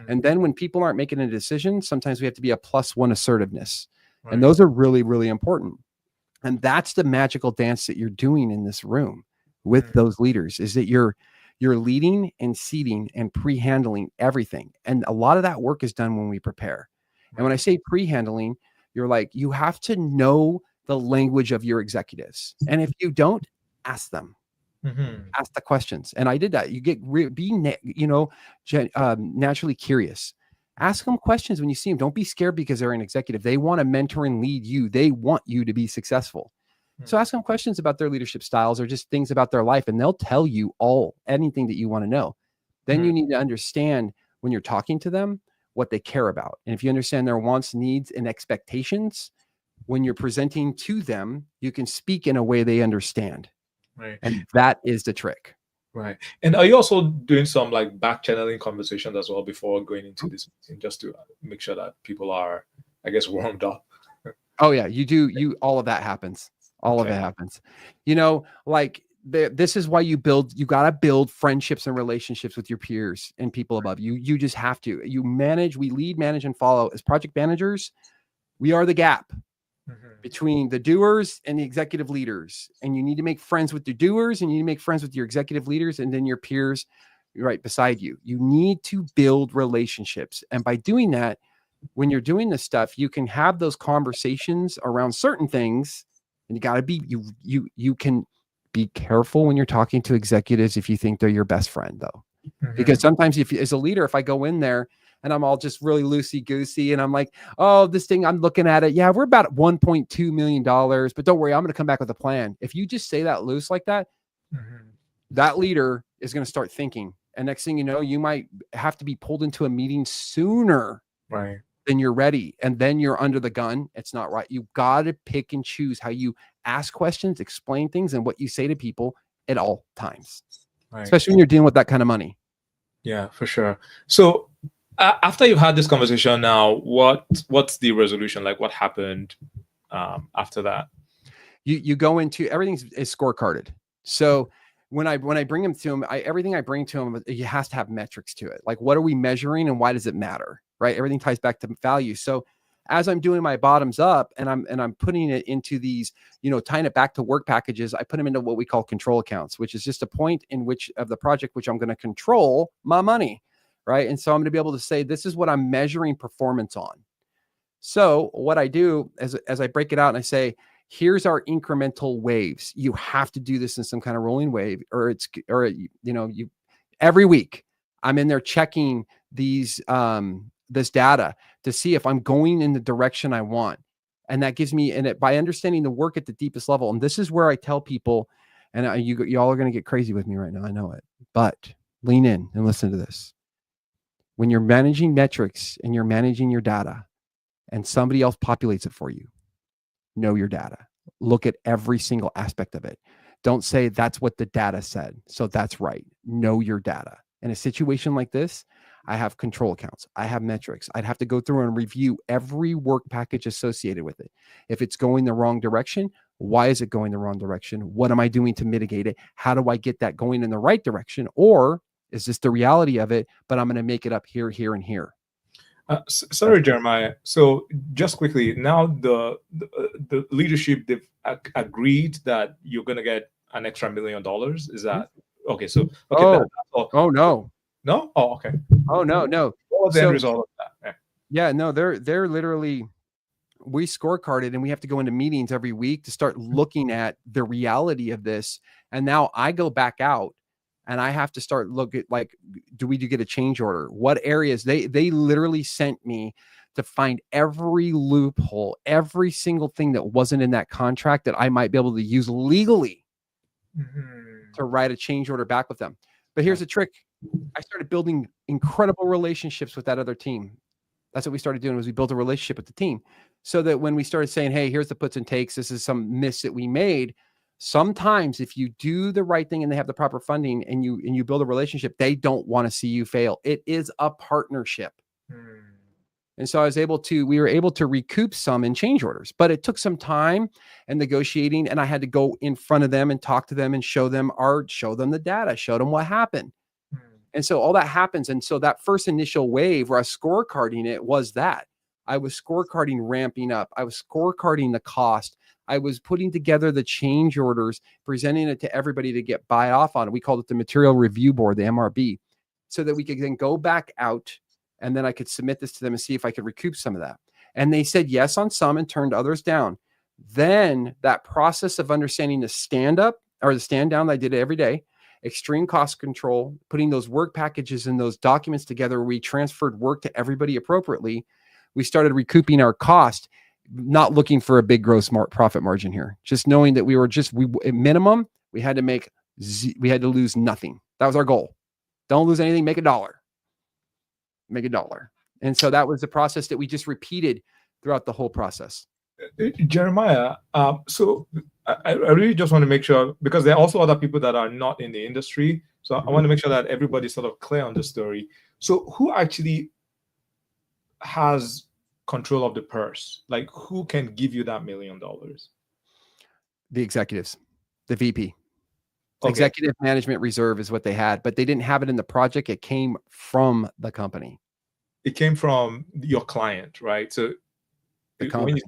And then when people aren't making a decision, sometimes we have to be a +1 assertiveness. And right? those are really, really important. And that's the magical dance that you're doing in this room with those leaders, is that you're leading and seeding and pre-handling everything. And a lot of that work is done when we prepare. And when I say pre-handling, you're like, you have to know the language of your executives. And if you don't, ask them. Mm-hmm. Ask the questions. And I did that. You get naturally curious. Ask them questions when you see them. Don't be scared because they're an executive. They want to mentor and lead you. They want you to be successful. So ask them questions about their leadership styles or just things about their life, and they'll tell you anything that you want to know. Then you need to understand when you're talking to them what they care about. And if you understand their wants, needs, and expectations, when you're presenting to them, you can speak in a way they understand. Right. And that is the trick. Right. And are you also doing some like back channeling conversations as well before going into this meeting, just to make sure that people are, I guess, warmed up? Oh yeah, you do. All of that happens. All of Okay. it happens. Like this is why you got to build friendships and relationships with your peers and people above you. You just have to. We lead, manage, and follow. As project managers, we are the gap between the doers and the executive leaders. And you need to make friends with the doers and you need to make friends with your executive leaders and then your peers right beside you. You need to build relationships. And by doing that, when you're doing this stuff, you can have those conversations around certain things. And you got to be, you can be careful when you're talking to executives if you think they're your best friend, though. Because sometimes as a leader, if I go in there and I'm all just really loosey goosey and I'm like, oh, this thing, I'm looking at it. Yeah, we're about $1.2 million, but don't worry, I'm going to come back with a plan. If you just say that loose like that, that leader is going to start thinking. And next thing you know, you might have to be pulled into a meeting sooner Right. than you're ready. And then you're under the gun. It's not right. You got to pick and choose how you ask questions, explain things, and what you say to people at all times, Right. especially when you're dealing with that kind of money. Yeah, for sure. So after you've had this conversation now, what's the resolution? Like, what happened after that? You go into everything is scorecarded. So when I bring them to him, everything I bring to him, it has to have metrics to it. Like, what are we measuring and why does it matter? Right? Everything ties back to value. So as I'm doing my bottoms up and I'm putting it into these, tying it back to work packages, I put them into what we call control accounts, which is just a point in which of the project, which I'm going to control my money. Right. And so I'm going to be able to say, this is what I'm measuring performance on. So what I do as I break it out and I say, here's our incremental waves. You have to do this in some kind of rolling wave, or you every week I'm in there checking these this data to see if I'm going in the direction I want. And that gives me, and it, by understanding the work at the deepest level, and this is where I tell people, and you all are going to get crazy with me right now, I know it, but lean in and listen to this. When you're managing metrics and you're managing your data, and somebody else populates it for you, know your data. Look at every single aspect of it. Don't say that's what the data said, so that's right. Know your data. In a situation like this, I have control accounts. I have metrics. I'd have to go through and review every work package associated with it. If it's going the wrong direction, why is it going the wrong direction? What am I doing to mitigate it? How do I get that going in the right direction? Or is this the reality of it, but I'm going to make it up here, here, and here? Sorry, Jeremiah. So just quickly, now the leadership, they've agreed that you're going to get an extra $1 million. Is that okay? So okay, oh no, no, oh okay, oh no. What was the end result of that? Yeah, no, they're literally, we scorecarded, and we have to go into meetings every week to start looking at the reality of this. And now I go back out and I have to start look at, like, do we get a change order? What areas? They literally sent me to find every loophole, every single thing that wasn't in that contract that I might be able to use legally to write a change order back with them. But here's the trick. I started building incredible relationships with that other team. That's what we started doing, was we built a relationship with the team, so that when we started saying, hey, here's the puts and takes, this is some miss that we made. Sometimes if you do the right thing and they have the proper funding and you build a relationship, they don't want to see you fail. It is a partnership. And so we were able to recoup some in change orders, but it took some time and negotiating. And I had to go in front of them and talk to them and show them the data, show them what happened. And so all that happens. And so that first initial wave where I was scorecarding it was that I was scorecarding ramping up. I was scorecarding the cost. I was putting together the change orders, presenting it to everybody to get buy off on it. We called it the Material Review Board, the MRB, so that we could then go back out and then I could submit this to them and see if I could recoup some of that. And they said yes on some and turned others down. Then that process of understanding the stand up or the stand down that I did every day, extreme cost control, putting those work packages and those documents together, we transferred work to everybody appropriately. We started recouping our cost, not looking for a big gross profit margin here, just knowing that we at minimum, we had to lose nothing. That was our goal. Don't lose anything, make $1. Make $1. And so that was the process that we just repeated throughout the whole process. Jeremiah, so I really just want to make sure, because there are also other people that are not in the industry. So I want to make sure that everybody's sort of clear on the story. So who actually has control of the purse? Like, who can give you that $1 million? The executives, the VP. Okay. Executive Management Reserve is what they had, but they didn't have it in the project. It came from the company. It came from your client, right? So the company.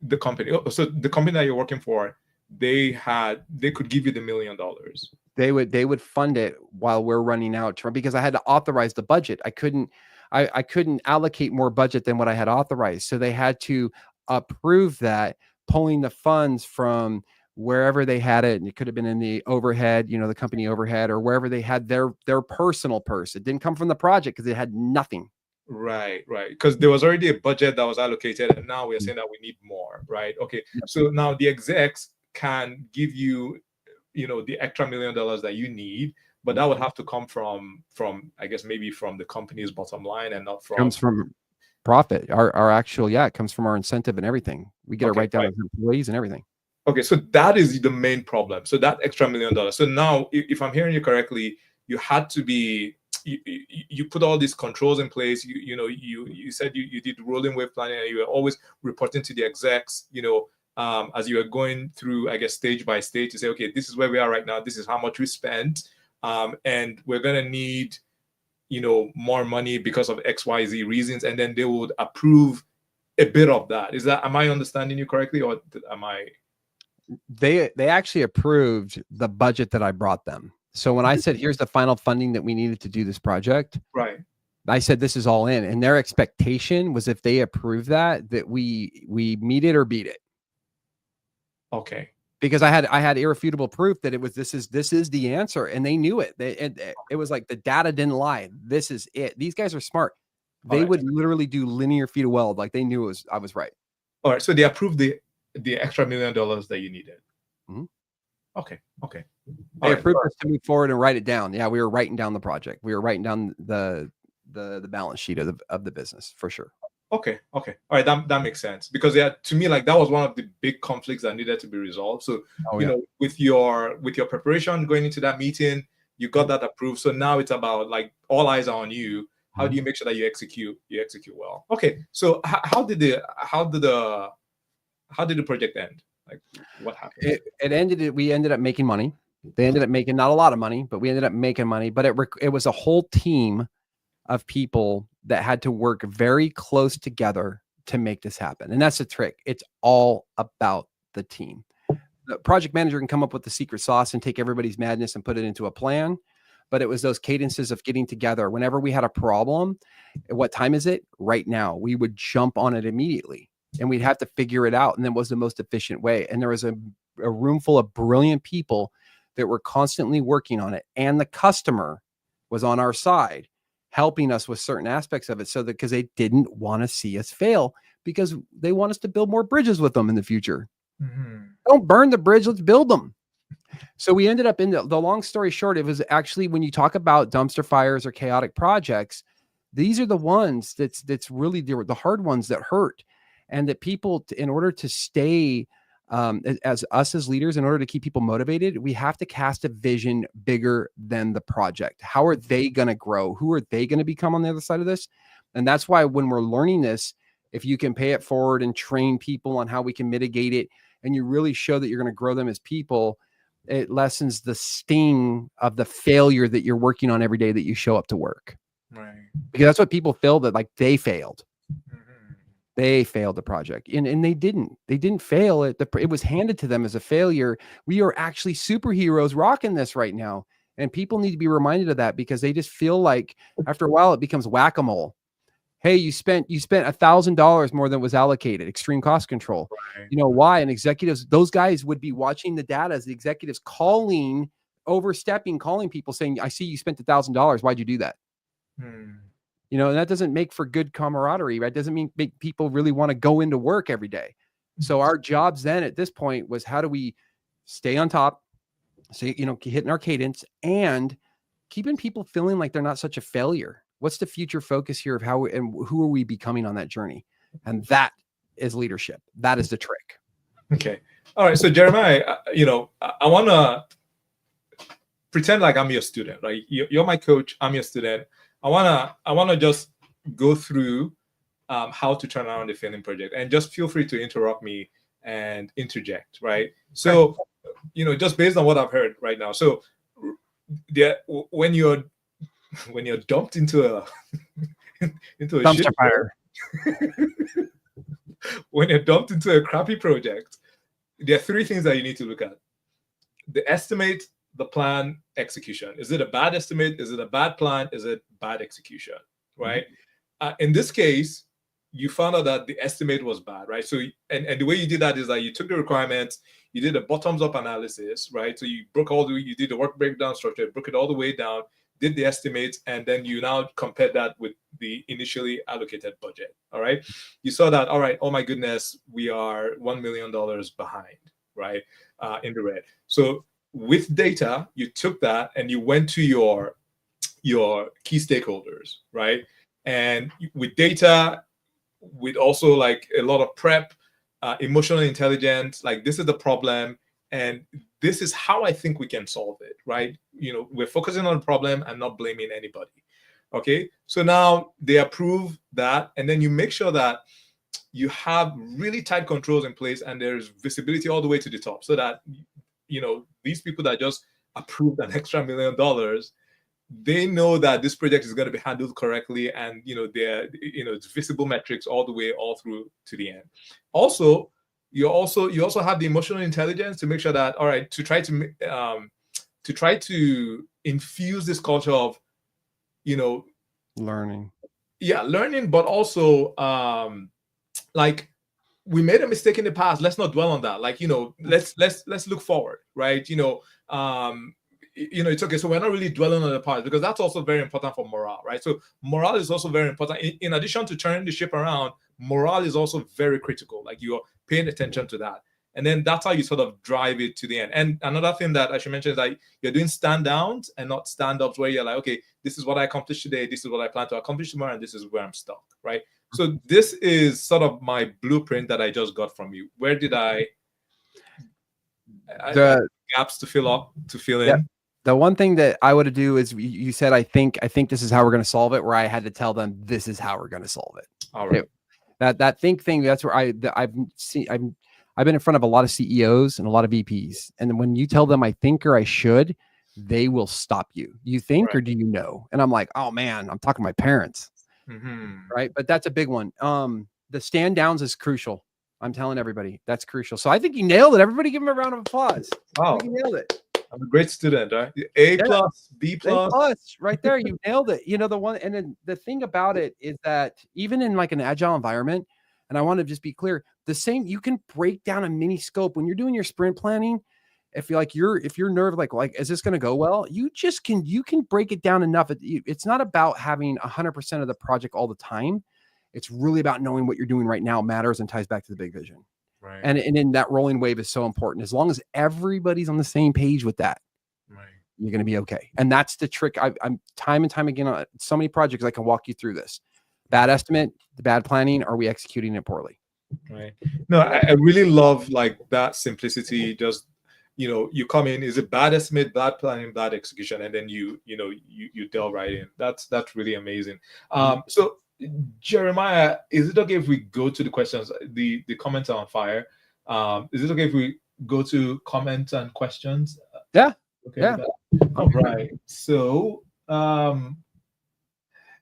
The company. So the company that you're working for, they could give you the $1 million. They would fund it while we're running out, because I had to authorize the budget. I couldn't allocate more budget than what I had authorized. So they had to approve that, pulling the funds from wherever they had it. And it could have been in the overhead, the company overhead, or wherever they had their personal purse. It didn't come from the project because it had nothing. Right. Because there was already a budget that was allocated, and now we're saying that we need more, right? Okay. Yep. So now the execs can give you, the extra $1 million that you need, but that would have to come from I guess maybe from the company's bottom line and not from. Comes from profit. Our actual, it comes from our incentive and everything. We get it right down to employees and everything. Okay, so that is the main problem. So that extra $1 million. So now, if I'm hearing you correctly, you had to be. You put all these controls in place. You said you did rolling wave planning, and you were always reporting to the execs. As you were going through, I guess, stage by stage, to say, okay, this is where we are right now. This is how much we spent, and we're gonna need, more money because of XYZ reasons, and then they would approve a bit of that. Am I understanding you correctly, or am I? They actually approved the budget that I brought them. So when I said, here's the final funding that we needed to do this project, right, I said, this is all in. And their expectation was if they approve that we meet it or beat it. Okay. Because I had irrefutable proof that this is the answer, and they knew it. It was like the data didn't lie. This is it. These guys are smart. They would literally do linear feet of weld, like they knew I was right. All right. So they approved the extra $1 million that you needed. Mm-hmm. Okay. They approved us to move forward and write it down. Yeah, we were writing down the project. We were writing down the balance sheet of the business for sure. Okay. All right. That makes sense, because to me, like, that was one of the big conflicts that needed to be resolved. So, with your preparation going into that meeting, you got that approved. So now it's about, like, all eyes are on you. How do you make sure that you execute well? Okay. So how did the project end? Like, what happened? We ended up making money. They ended up making not a lot of money, but we ended up making money. But it was a whole team of people that had to work very close together to make this happen. And that's the trick. It's all about the team. The project manager can come up with the secret sauce and take everybody's madness and put it into a plan. But it was those cadences of getting together. Whenever we had a problem, what time is it? Right now. We would jump on it immediately, and we'd have to figure it out. And that was the most efficient way. And there was a room full of brilliant people that were constantly working on it. And the customer was on our side, helping us with certain aspects of it, because they didn't want to see us fail, because they want us to build more bridges with them in the future. Mm-hmm. Don't burn the bridge, let's build them. So we ended up in the long story short, it was actually, when you talk about dumpster fires or chaotic projects, these are the ones that's really the hard ones that hurt. And that people, in order to stay as leaders, in order to keep people motivated, we have to cast a vision bigger than the project. How are they going to grow? Who are they going to become on the other side of this? And that's why when we're learning this, if you can pay it forward and train people on how we can mitigate it, and you really show that you're going to grow them as people, it lessens the sting of the failure that you're working on every day that you show up to work. Right. Because that's what people feel, that like they failed. They failed the project, and they didn't fail it. It was handed to them as a failure. We are actually superheroes rocking this right now. And people need to be reminded of that, because they just feel like after a while it becomes whack-a-mole. Hey, you spent $1,000 more than was allocated. Extreme cost control. Right. You know why? And executives, those guys would be watching the data as the executives overstepping, calling people saying, I see you spent $1,000. Why'd you do that? You know, and that doesn't make for good camaraderie, right? Doesn't make people really want to go into work every day. So our jobs then at this point was, how do we stay on top, hitting our cadence, and keeping people feeling like they're not such a failure. What's the future focus here of how and who are we becoming on that journey? And that is leadership. That is the trick. Okay. All right. So Jeremiah, I want to pretend like I'm your student, right? You're my coach. I'm your student. I wanna just go through how to turn around a failing project, and just feel free to interrupt me and interject, right? So, just based on what I've heard right now. So, when you're dumped into a dumpster fire, when you're dumped into a crappy project, there are three things that you need to look at: the estimate, the plan, execution. Is it a bad estimate? Is it a bad plan? Is it bad execution? Right? In this case, you found out that the estimate was bad, right? So, and the way you did that is that you took the requirements, you did a bottoms-up analysis, right? So you did the work breakdown structure, broke it all the way down, did the estimates, and then you now compared that with the initially allocated budget. All right. You saw that, all right, oh my goodness, we are $1 million behind, right? In the red. So with data, you took that and you went to your key stakeholders, right? And with data, with also like a lot of prep, emotional intelligence, like this is the problem and this is how I think we can solve it, right? We're focusing on the problem and not blaming anybody. Okay, so now they approve that, and then you make sure that you have really tight controls in place and there's visibility all the way to the top, so that these people that just approved an extra $1 million, they know that this project is going to be handled correctly, and it's visible metrics all the way through to the end. Also, you also have the emotional intelligence to make sure that, all right, to try to infuse this culture of Learning. Yeah, learning, but also like we made a mistake in the past. Let's not dwell on that. Like, let's look forward, right? It's okay. So we're not really dwelling on the past, because that's also very important for morale, right? So morale is also very important. In addition to turning the ship around, morale is also very critical. Like, you're paying attention to that. And then that's how you sort of drive it to the end. And another thing that I should mention is like, you're doing stand downs and not stand ups, where you're like, okay, this is what I accomplished today, this is what I plan to accomplish tomorrow, and this is where I'm stuck, right? So this is sort of my blueprint that I just got from you. Where did I The gaps to fill yeah, in? the one thing that I would do is you said, I think this is how we're going to solve it, where I had to tell them this is how we're going to solve it. All right. That think thing, that's where I've been in front of a lot of CEOs and a lot of VPs. And when you tell them I think or I should, they will stop you. You think, Right. or do you know? And I'm like, oh man, I'm talking to my parents. Right. But that's a big one. The stand downs is crucial. I'm telling everybody that's crucial. So I think you nailed it. Everybody give him a round of applause. Wow. I think you nailed it. I'm a great student, right? A plus, B A plus. plus right there. You nailed it. The one, and then the thing about it is that even in like an agile environment, and I want to just be clear, you can break down a mini scope when you're doing your sprint planning. If you're nervous, like, is this going to go well? You can break it down enough. It's not about having 100% of the project all the time. It's really about knowing what you're doing right now matters and ties back to the big vision. Right. And then that rolling wave is so important. As long as everybody's on the same page with that, right, you're going to be okay. And that's the trick. I'm time and time again on so many projects. I can walk you through this. Bad estimate, the bad planning. Are we executing it poorly? Right. No, I really love like that simplicity. Just, you come in, is it bad estimate, bad planning, bad execution, and then you delve right in. That's really amazing. So Jeremiah, is it okay if we go to the questions? The comments are on fire. Is it okay if we go to comments and questions? Yeah. Okay. Yeah. All right. So,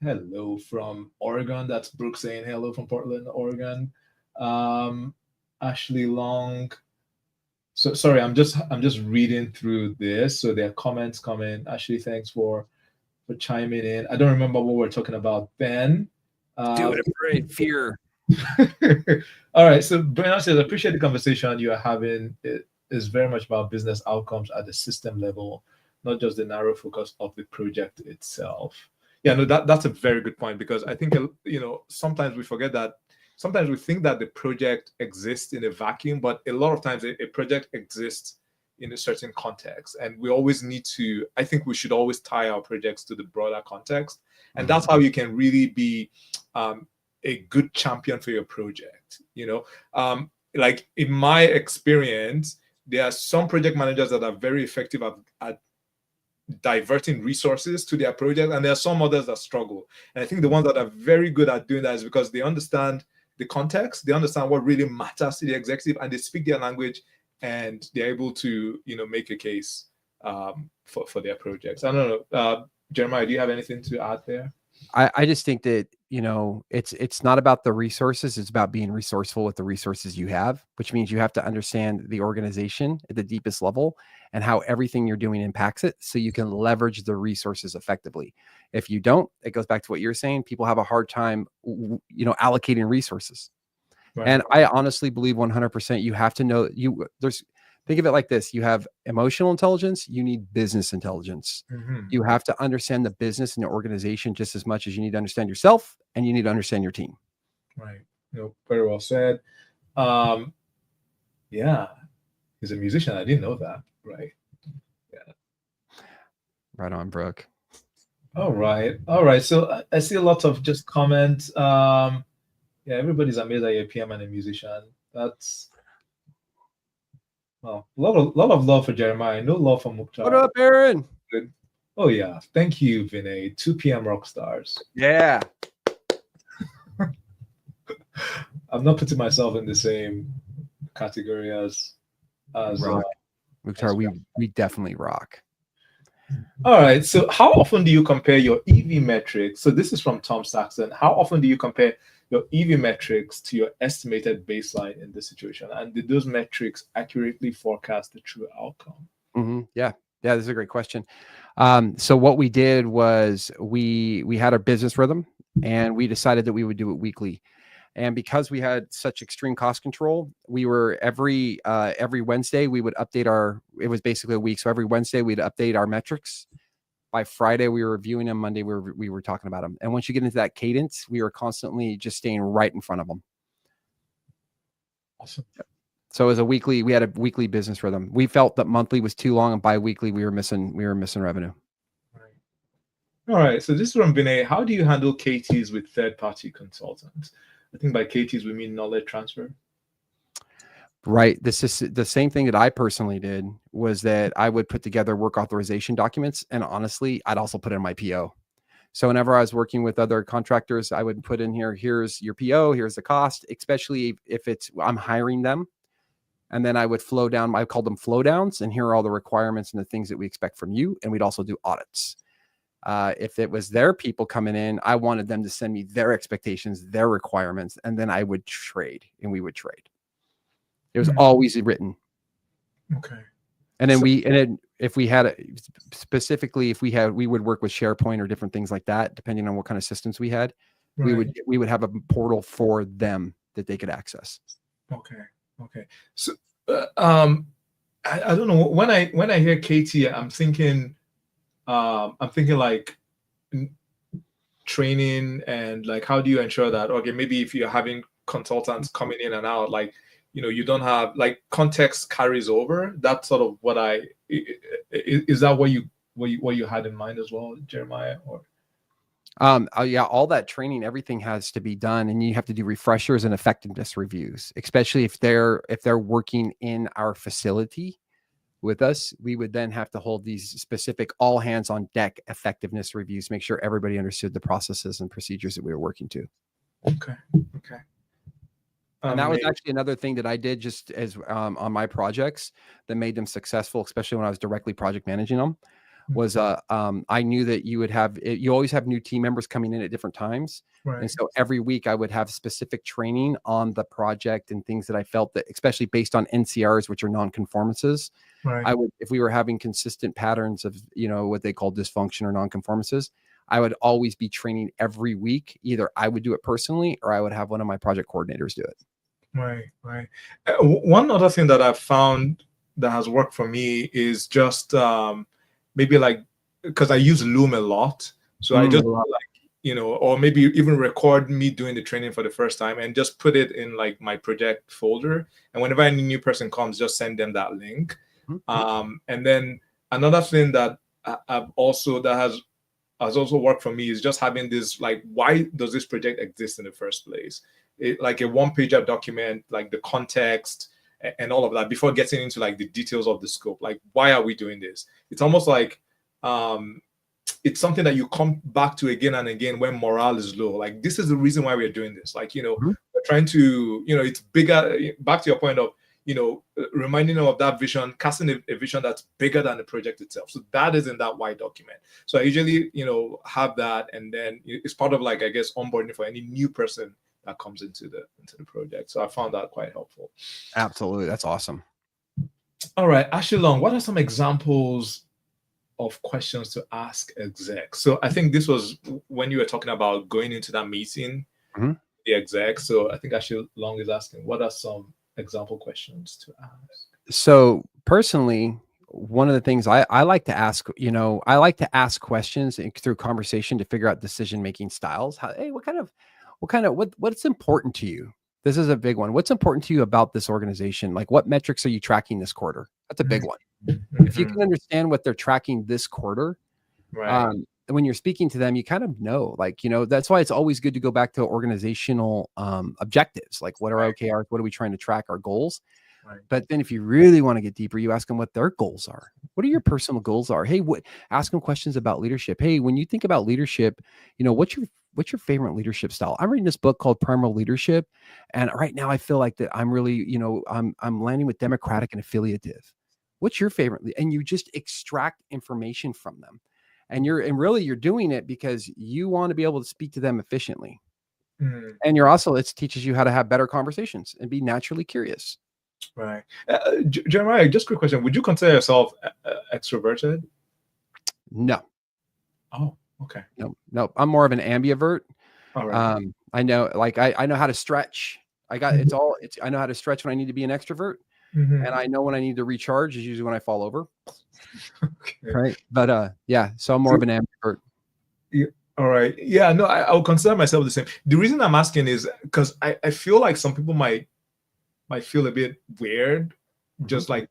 hello from Oregon. That's Brooke saying hello from Portland, Oregon. Ashley Long. So sorry, I'm just reading through this. So there are comments coming. Ashley, thanks for chiming in. I don't remember what we're talking about. Ben. Do it afraid, fear. All right. So Bernard says, appreciate the conversation you are having. It is very much about business outcomes at the system level, not just the narrow focus of the project itself. Yeah, no, that's a very good point, because I think, sometimes we forget that. Sometimes we think that the project exists in a vacuum, but a lot of times a project exists in a certain context. And we always need to, I think we should always tie our projects to the broader context. And that's how you can really be a good champion for your project. Like in my experience, there are some project managers that are very effective at diverting resources to their project, and there are some others that struggle. And I think the ones that are very good at doing that is because they understand the context, they understand what really matters to the executive, and they speak their language, and they're able to make a case for their projects. I don't know, Jeremiah, do you have anything to add there? I just think that it's not about the resources, it's about being resourceful with the resources you have, which means you have to understand the organization at the deepest level and how everything you're doing impacts it, so you can leverage the resources effectively. If you don't, it goes back to what you're saying, people have a hard time allocating resources. Right. And I honestly believe 100% you have to know think of it like this. You have emotional intelligence, you need business intelligence. You have to understand the business and the organization just as much as you need to understand yourself, and you need to understand your team. Right. Very well said. Yeah. He's a musician. I didn't know that. Right. Yeah. Right on, Brooke. All right. So I see a lot of just comments. Yeah, everybody's amazed that you're a PM and a musician. That's a lot of love for Jeremiah. No love for Mukhtar. What up, Aaron? Good. Oh yeah, thank you, Vinay. 2 p.m. rock stars. Yeah. I'm not putting myself in the same category as rock. Mukhtar, we definitely rock. All right. So how often do you compare your EV metrics? So this is from Tom Saxon. How often do you compare your EV metrics to your estimated baseline in this situation? And did those metrics accurately forecast the true outcome? Yeah. Yeah, this is a great question. So what we did was we had our business rhythm, and we decided that we would do it weekly. And because we had such extreme cost control, we were every Wednesday we would update our. It was basically a week, so every Wednesday we'd update our metrics. By Friday we were reviewing them. Monday we were talking about them. And once you get into that cadence, we were constantly just staying right in front of them. Awesome. So as we had a weekly business rhythm. We felt that monthly was too long, and bi-weekly we were missing revenue. All right. So this is from Vinay. How do you handle KTs with third-party consultants? I think by KTs we mean knowledge transfer. Right. This is the same thing that I personally did, was that I would put together work authorization documents, and honestly, I'd also put in my PO. So whenever I was working with other contractors, I would put in here, here's your PO, here's the cost, especially if I'm hiring them. And then I would flow down, I called them flow downs, and here are all the requirements and the things that we expect from you. And we'd also do audits. If it was their people coming in, I wanted them to send me their expectations, their requirements, and then I would trade, and we would trade. It was always written. Okay. And then if we had specifically, we would work with SharePoint or different things like that, depending on what kind of systems we had. Right. We would have a portal for them that they could access. Okay. So, I don't know, when I hear KT, I'm thinking like training, and like, how do you ensure that? Okay, maybe if you're having consultants coming in and out, like, you don't have, like, context carries over. That's sort of what is that what you had in mind as well, Jeremiah? Or yeah, all that training, everything has to be done, and you have to do refreshers and effectiveness reviews, especially if they're working in our facility with us. We would then have to hold these specific all hands on deck effectiveness reviews, make sure everybody understood the processes and procedures that we were working to. Okay. And that was actually another thing that I did just as on my projects that made them successful, especially when I was directly project managing them, was I knew that you always have new team members coming in at different times. Right. And so every week I would have specific training on the project and things that I felt that, especially based on NCRs, which are non-conformances. Right. If we were having consistent patterns of, what they call dysfunction or non-conformances, I would always be training every week. Either I would do it personally, or I would have one of my project coordinators do it. Right. One other thing that I've found that has worked for me is just maybe, like, because I use Loom a lot, so I just or maybe even record me doing the training for the first time and just put it in, like, my project folder, and whenever any new person comes, just send them that link. And then another thing that I've also that has also worked for me is just having this, like, why does this project exist in the first place? Like a one-pager document, like the context and all of that, before getting into, like, the details of the scope. Like, why are we doing this? It's almost like it's something that you come back to again and again when morale is low. Like, this is the reason why we're doing this. Like, we're trying to, it's bigger. Back to your point of, reminding them of that vision, casting a vision that's bigger than the project itself. So that is in that white document. So I usually, have that, and then it's part of, like, I guess, onboarding for any new person that comes into the project. So I found that quite helpful. Absolutely. That's awesome. All right, Ashley Long, what are some examples of questions to ask execs? So I think this was when you were talking about going into that meeting, the exec. So I think Ashley Long is asking, what are some example questions to ask? So personally, one of the things I like to ask, I like to ask questions through conversation to figure out decision-making styles. What's important to you? This is a big one. What's important to you about this organization? Like, what metrics are you tracking this quarter? That's a big one. If you can understand what they're tracking this quarter, when you're speaking to them, you kind of know, like, that's why it's always good to go back to organizational objectives. Like, what are OKRs? What are we trying to track? Our goals. But then if you really want to get deeper, you ask them what their goals are. What are your personal goals are? Hey, ask them questions about leadership. Hey, when you think about leadership, what's your favorite leadership style? I'm reading this book called Primal Leadership, and right now I feel like that I'm really, I'm landing with democratic and affiliative. What's your favorite? And you just extract information from them, and really you're doing it because you want to be able to speak to them efficiently. And it teaches you how to have better conversations and be naturally curious. Right. Jeremiah, just a quick question. Would you consider yourself extroverted? No, Oh, okay. no. I'm more of an ambivert. All right. I know, like I know how to stretch. Mhm. I know how to stretch when I need to be an extrovert, and Mhm. I know when I need to recharge is usually when I fall over. Okay. Right. But yeah, so I'm more So, of an ambivert. yeah, all right. Yeah, no, I would consider myself the same. The reason I'm asking is because I feel like some people might feel a bit weird, Mhm, just like,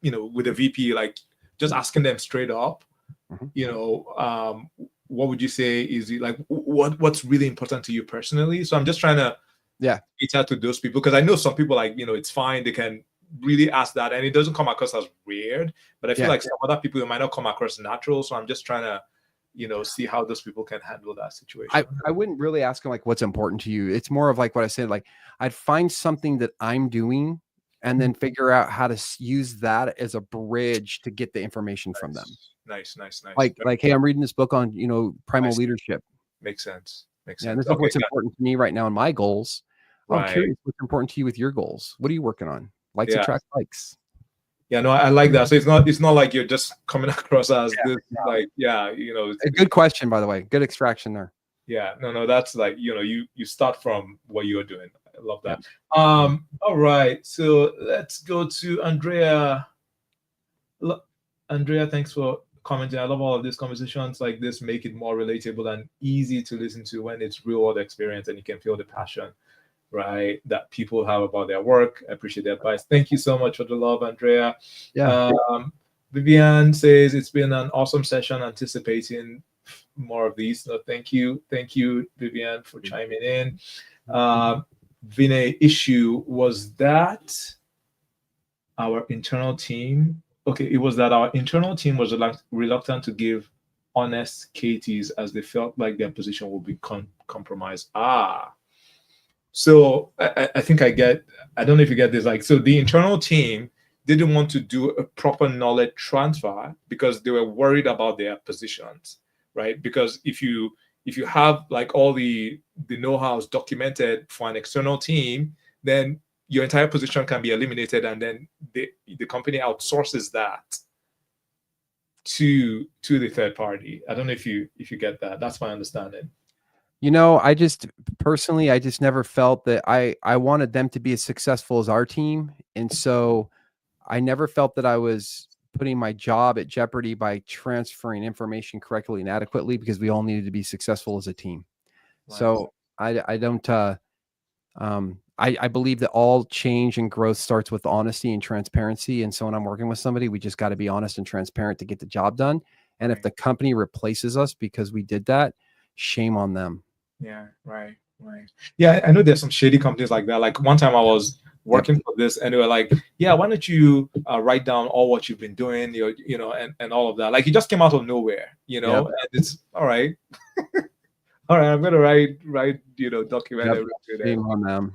with a VP, like just asking them straight up, mhm. you know, what would you say is it like what's really important to you personally? So I'm just trying to Yeah. reach out to those people because I know some people like, it's fine, they can really ask that and it doesn't come across as weird, but I feel Yeah. like some other people it might not come across natural. So I'm just trying to, see how those people can handle that situation. I wouldn't really ask them like what's important to you. It's more of like what I said, like I'd find something that I'm doing and then figure out how to use that as a bridge to get the information from them. Nice, nice, nice, nice. Like, hey, I'm reading this book on, I primal see. leadership. Makes sense. Makes Yeah, and sense. this is Okay, what's important to me right now in my goals. Oh, I'm right. curious what's important to you with your goals. What are you working on? Likes Yeah. attract likes. Yeah, no, I like that. So it's not like you're just coming across as Yeah. this like, yeah, A good question, by the way. Good extraction there. yeah, no, that's like, you start from what you're doing. I love Yeah. that. All right. So let's go to Andrea. Andrea, thanks for commenting. I love all of these conversations like this, make it more relatable and easy to listen to when it's real world experience and you can feel the passion, right, that people have about their work. I appreciate the advice. Thank you so much for the love, Andrea. Yeah. Um, Vivian says it's been an awesome session, anticipating more of these. So thank you, Vivian, for chiming in. Um, Vinay, issue was that our internal team. Okay, it was that our internal team was reluctant to give honest KTs as they felt like their position would be compromised. So I think I get. I don't know if you get this. Like, so the internal team didn't want to do a proper knowledge transfer because they were worried about their positions, right? Because if you have like all the know-hows documented for an external team, then your entire position can be eliminated, and then the company outsources that to the third party. I don't know if you get that. That's my understanding. I just personally, I just never felt that I wanted them to be as successful as our team. And so I never felt that I was putting my job at jeopardy by transferring information correctly and adequately because we all needed to be successful as a team. Nice. So I don't I believe that all change and growth starts with honesty and transparency. And so when I'm working with somebody, we just got to be honest and transparent to get the job done. And if Right. the company replaces us because we did that, shame on them. Yeah, right, right. Yeah, I know there's some shady companies like that. Like one time I was Yep. working for this and they were like, yeah, why don't you write down all what you've been doing, and all of that. Like it just came out of nowhere, Yep. and it's all right. All right, I'm gonna write, document Yep. everything and Shame on them.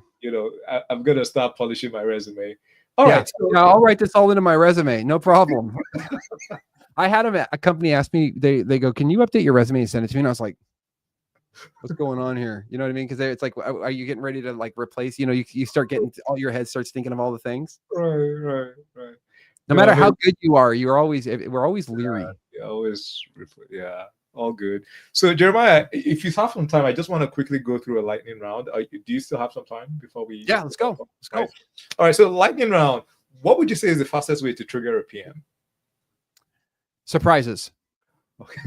I'm gonna start polishing my resume. All Yeah. right, so Yeah. I'll write this all into my resume. No problem. I had a company ask me, they go, can you update your resume and send it to me? And I was like, what's going on here? You know what I mean? Because it's like, are you getting ready to like replace? You start getting all your head starts thinking of all the things. right. No No, matter I how mean, good you are, we're always leery. yeah, always, yeah, all good. So, Jeremiah, if you have some time, I just want to quickly go through a lightning round. Do you still have some time before we? Yeah, let's go. Let's Right. go. All right. So, lightning round. What would you say is the fastest way to trigger a PM? Surprises. Okay.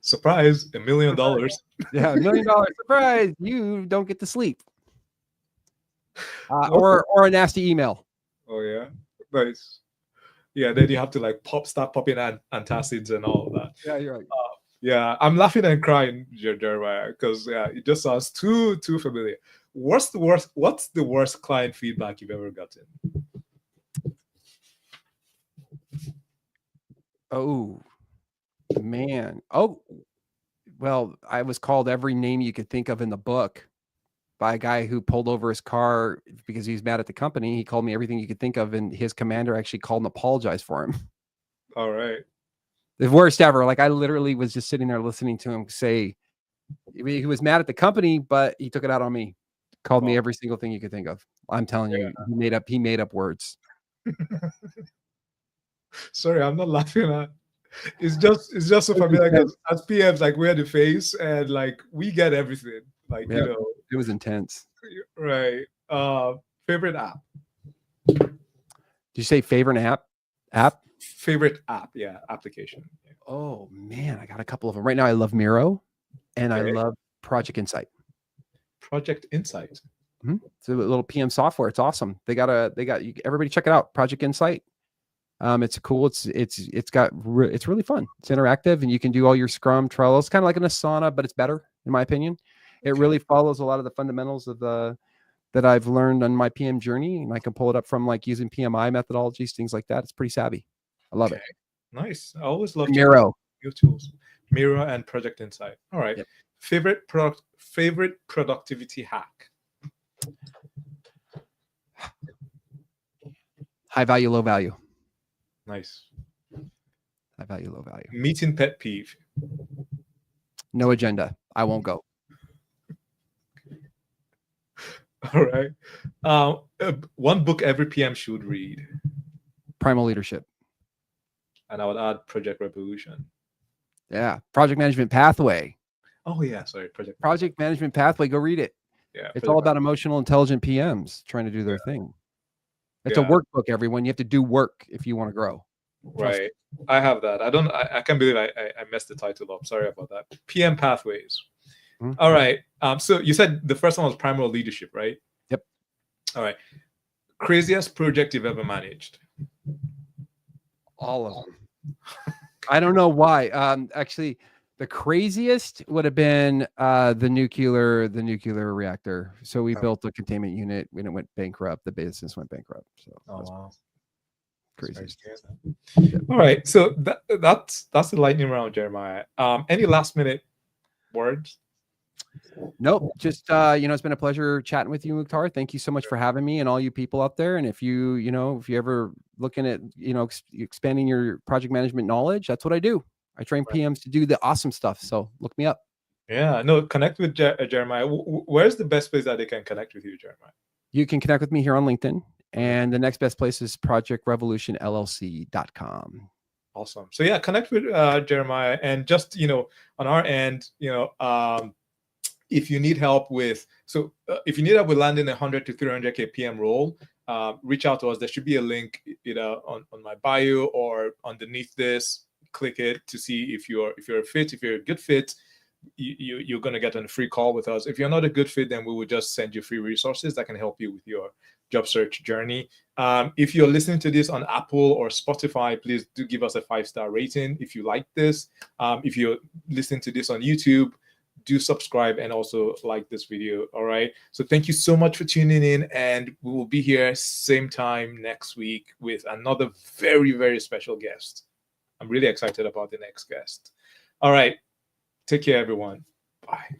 Surprise! $1 million. Yeah, $1 million surprise. You don't get to sleep. What? Or a nasty email. Oh yeah. Nice. Yeah. Then you have to like start popping antacids and all of that. Yeah, you're right. Yeah, I'm laughing and crying, Jeremiah, because yeah, it just sounds too familiar. What's the worst client feedback you've ever gotten? Oh man. Oh well, I was called every name you could think of in the book by a guy who pulled over his car because he's mad at the company. He called me everything you could think of, and his commander actually called and apologized for him. All right. The worst ever. Like I literally was just sitting there listening to him say he was mad at the company, but he took it out on me. Called me Well, every single thing you could think of. I'm telling you, he made up words. Sorry, I'm not laughing at. It's just so It was familiar intense. because as PMs, like we're the face and like we get everything. Like, Yeah, it was intense. right. Favorite app. Did you say favorite app? App? Favorite app, yeah, application. Yeah. Oh man, I got a couple of them right now. I love Miro, and I Okay. love Project Insight. Project Insight. It's a little PM software. It's awesome. Everybody check it out. Project Insight. It's cool. It's really fun. It's interactive, and you can do all your Scrum, Trello. It's kind of like an Asana, but it's better in my opinion. It really follows a lot of the fundamentals of that I've learned on my PM journey, and I can pull it up from like using PMI methodologies, things like that. It's pretty savvy. I love it. Nice. I always love checking Miro. new tools. Miro and Project Insight. All right. Yep. Favorite productivity hack. High value, low value. Nice. High value, low value. Meeting pet peeve. No agenda. I won't go. All right. One book every PM should read. Primal Leadership. And I would add Project Revolution. Yeah. Project Management Pathway. Oh yeah, sorry. Project Management Pathway. Go read it. Yeah. It's all about emotional, intelligent PMs trying to do their thing. It's a workbook, everyone. You have to do work if you want to grow. Right. I have that. I can't believe I messed the title up. Sorry about that. PM Pathways. Mm-hmm. All right. So you said the first one was Primal Leadership, right? Yep. All right. Craziest project you've ever managed? All of them. I don't know why. Actually, the craziest would have been the nuclear reactor. So we built a containment unit when it went bankrupt. The business went bankrupt. So wow. Crazy. All right. So that's the lightning round, Jeremiah. Any last minute words? Nope. Just it's been a pleasure chatting with you, Mukhtar. Thank you so much for having me and all you people out there. And if you ever looking at expanding your project management knowledge, that's what I do. I train PMs to do the awesome stuff. So look me up. Yeah. No, connect with Jeremiah. Where's the best place that they can connect with you, Jeremiah? You can connect with me here on LinkedIn. And the next best place is projectrevolutionllc.com. Awesome. So yeah, connect with Jeremiah, and just on our end, if you need help with landing 100 to 300K PM role, reach out to us. There should be a link either on my bio or underneath this. Click it to see if you're a fit. If you're a good fit, you're going to get on a free call with us. If you're not a good fit, then we will just send you free resources that can help you with your job search journey. If you're listening to this on Apple or Spotify, please do give us a 5-star rating if you like this. If you're listening to this on YouTube, do subscribe and also like this video. All right. So thank you so much for tuning in, and we will be here same time next week with another very, very special guest. I'm really excited about the next guest. All right. Take care, everyone. Bye.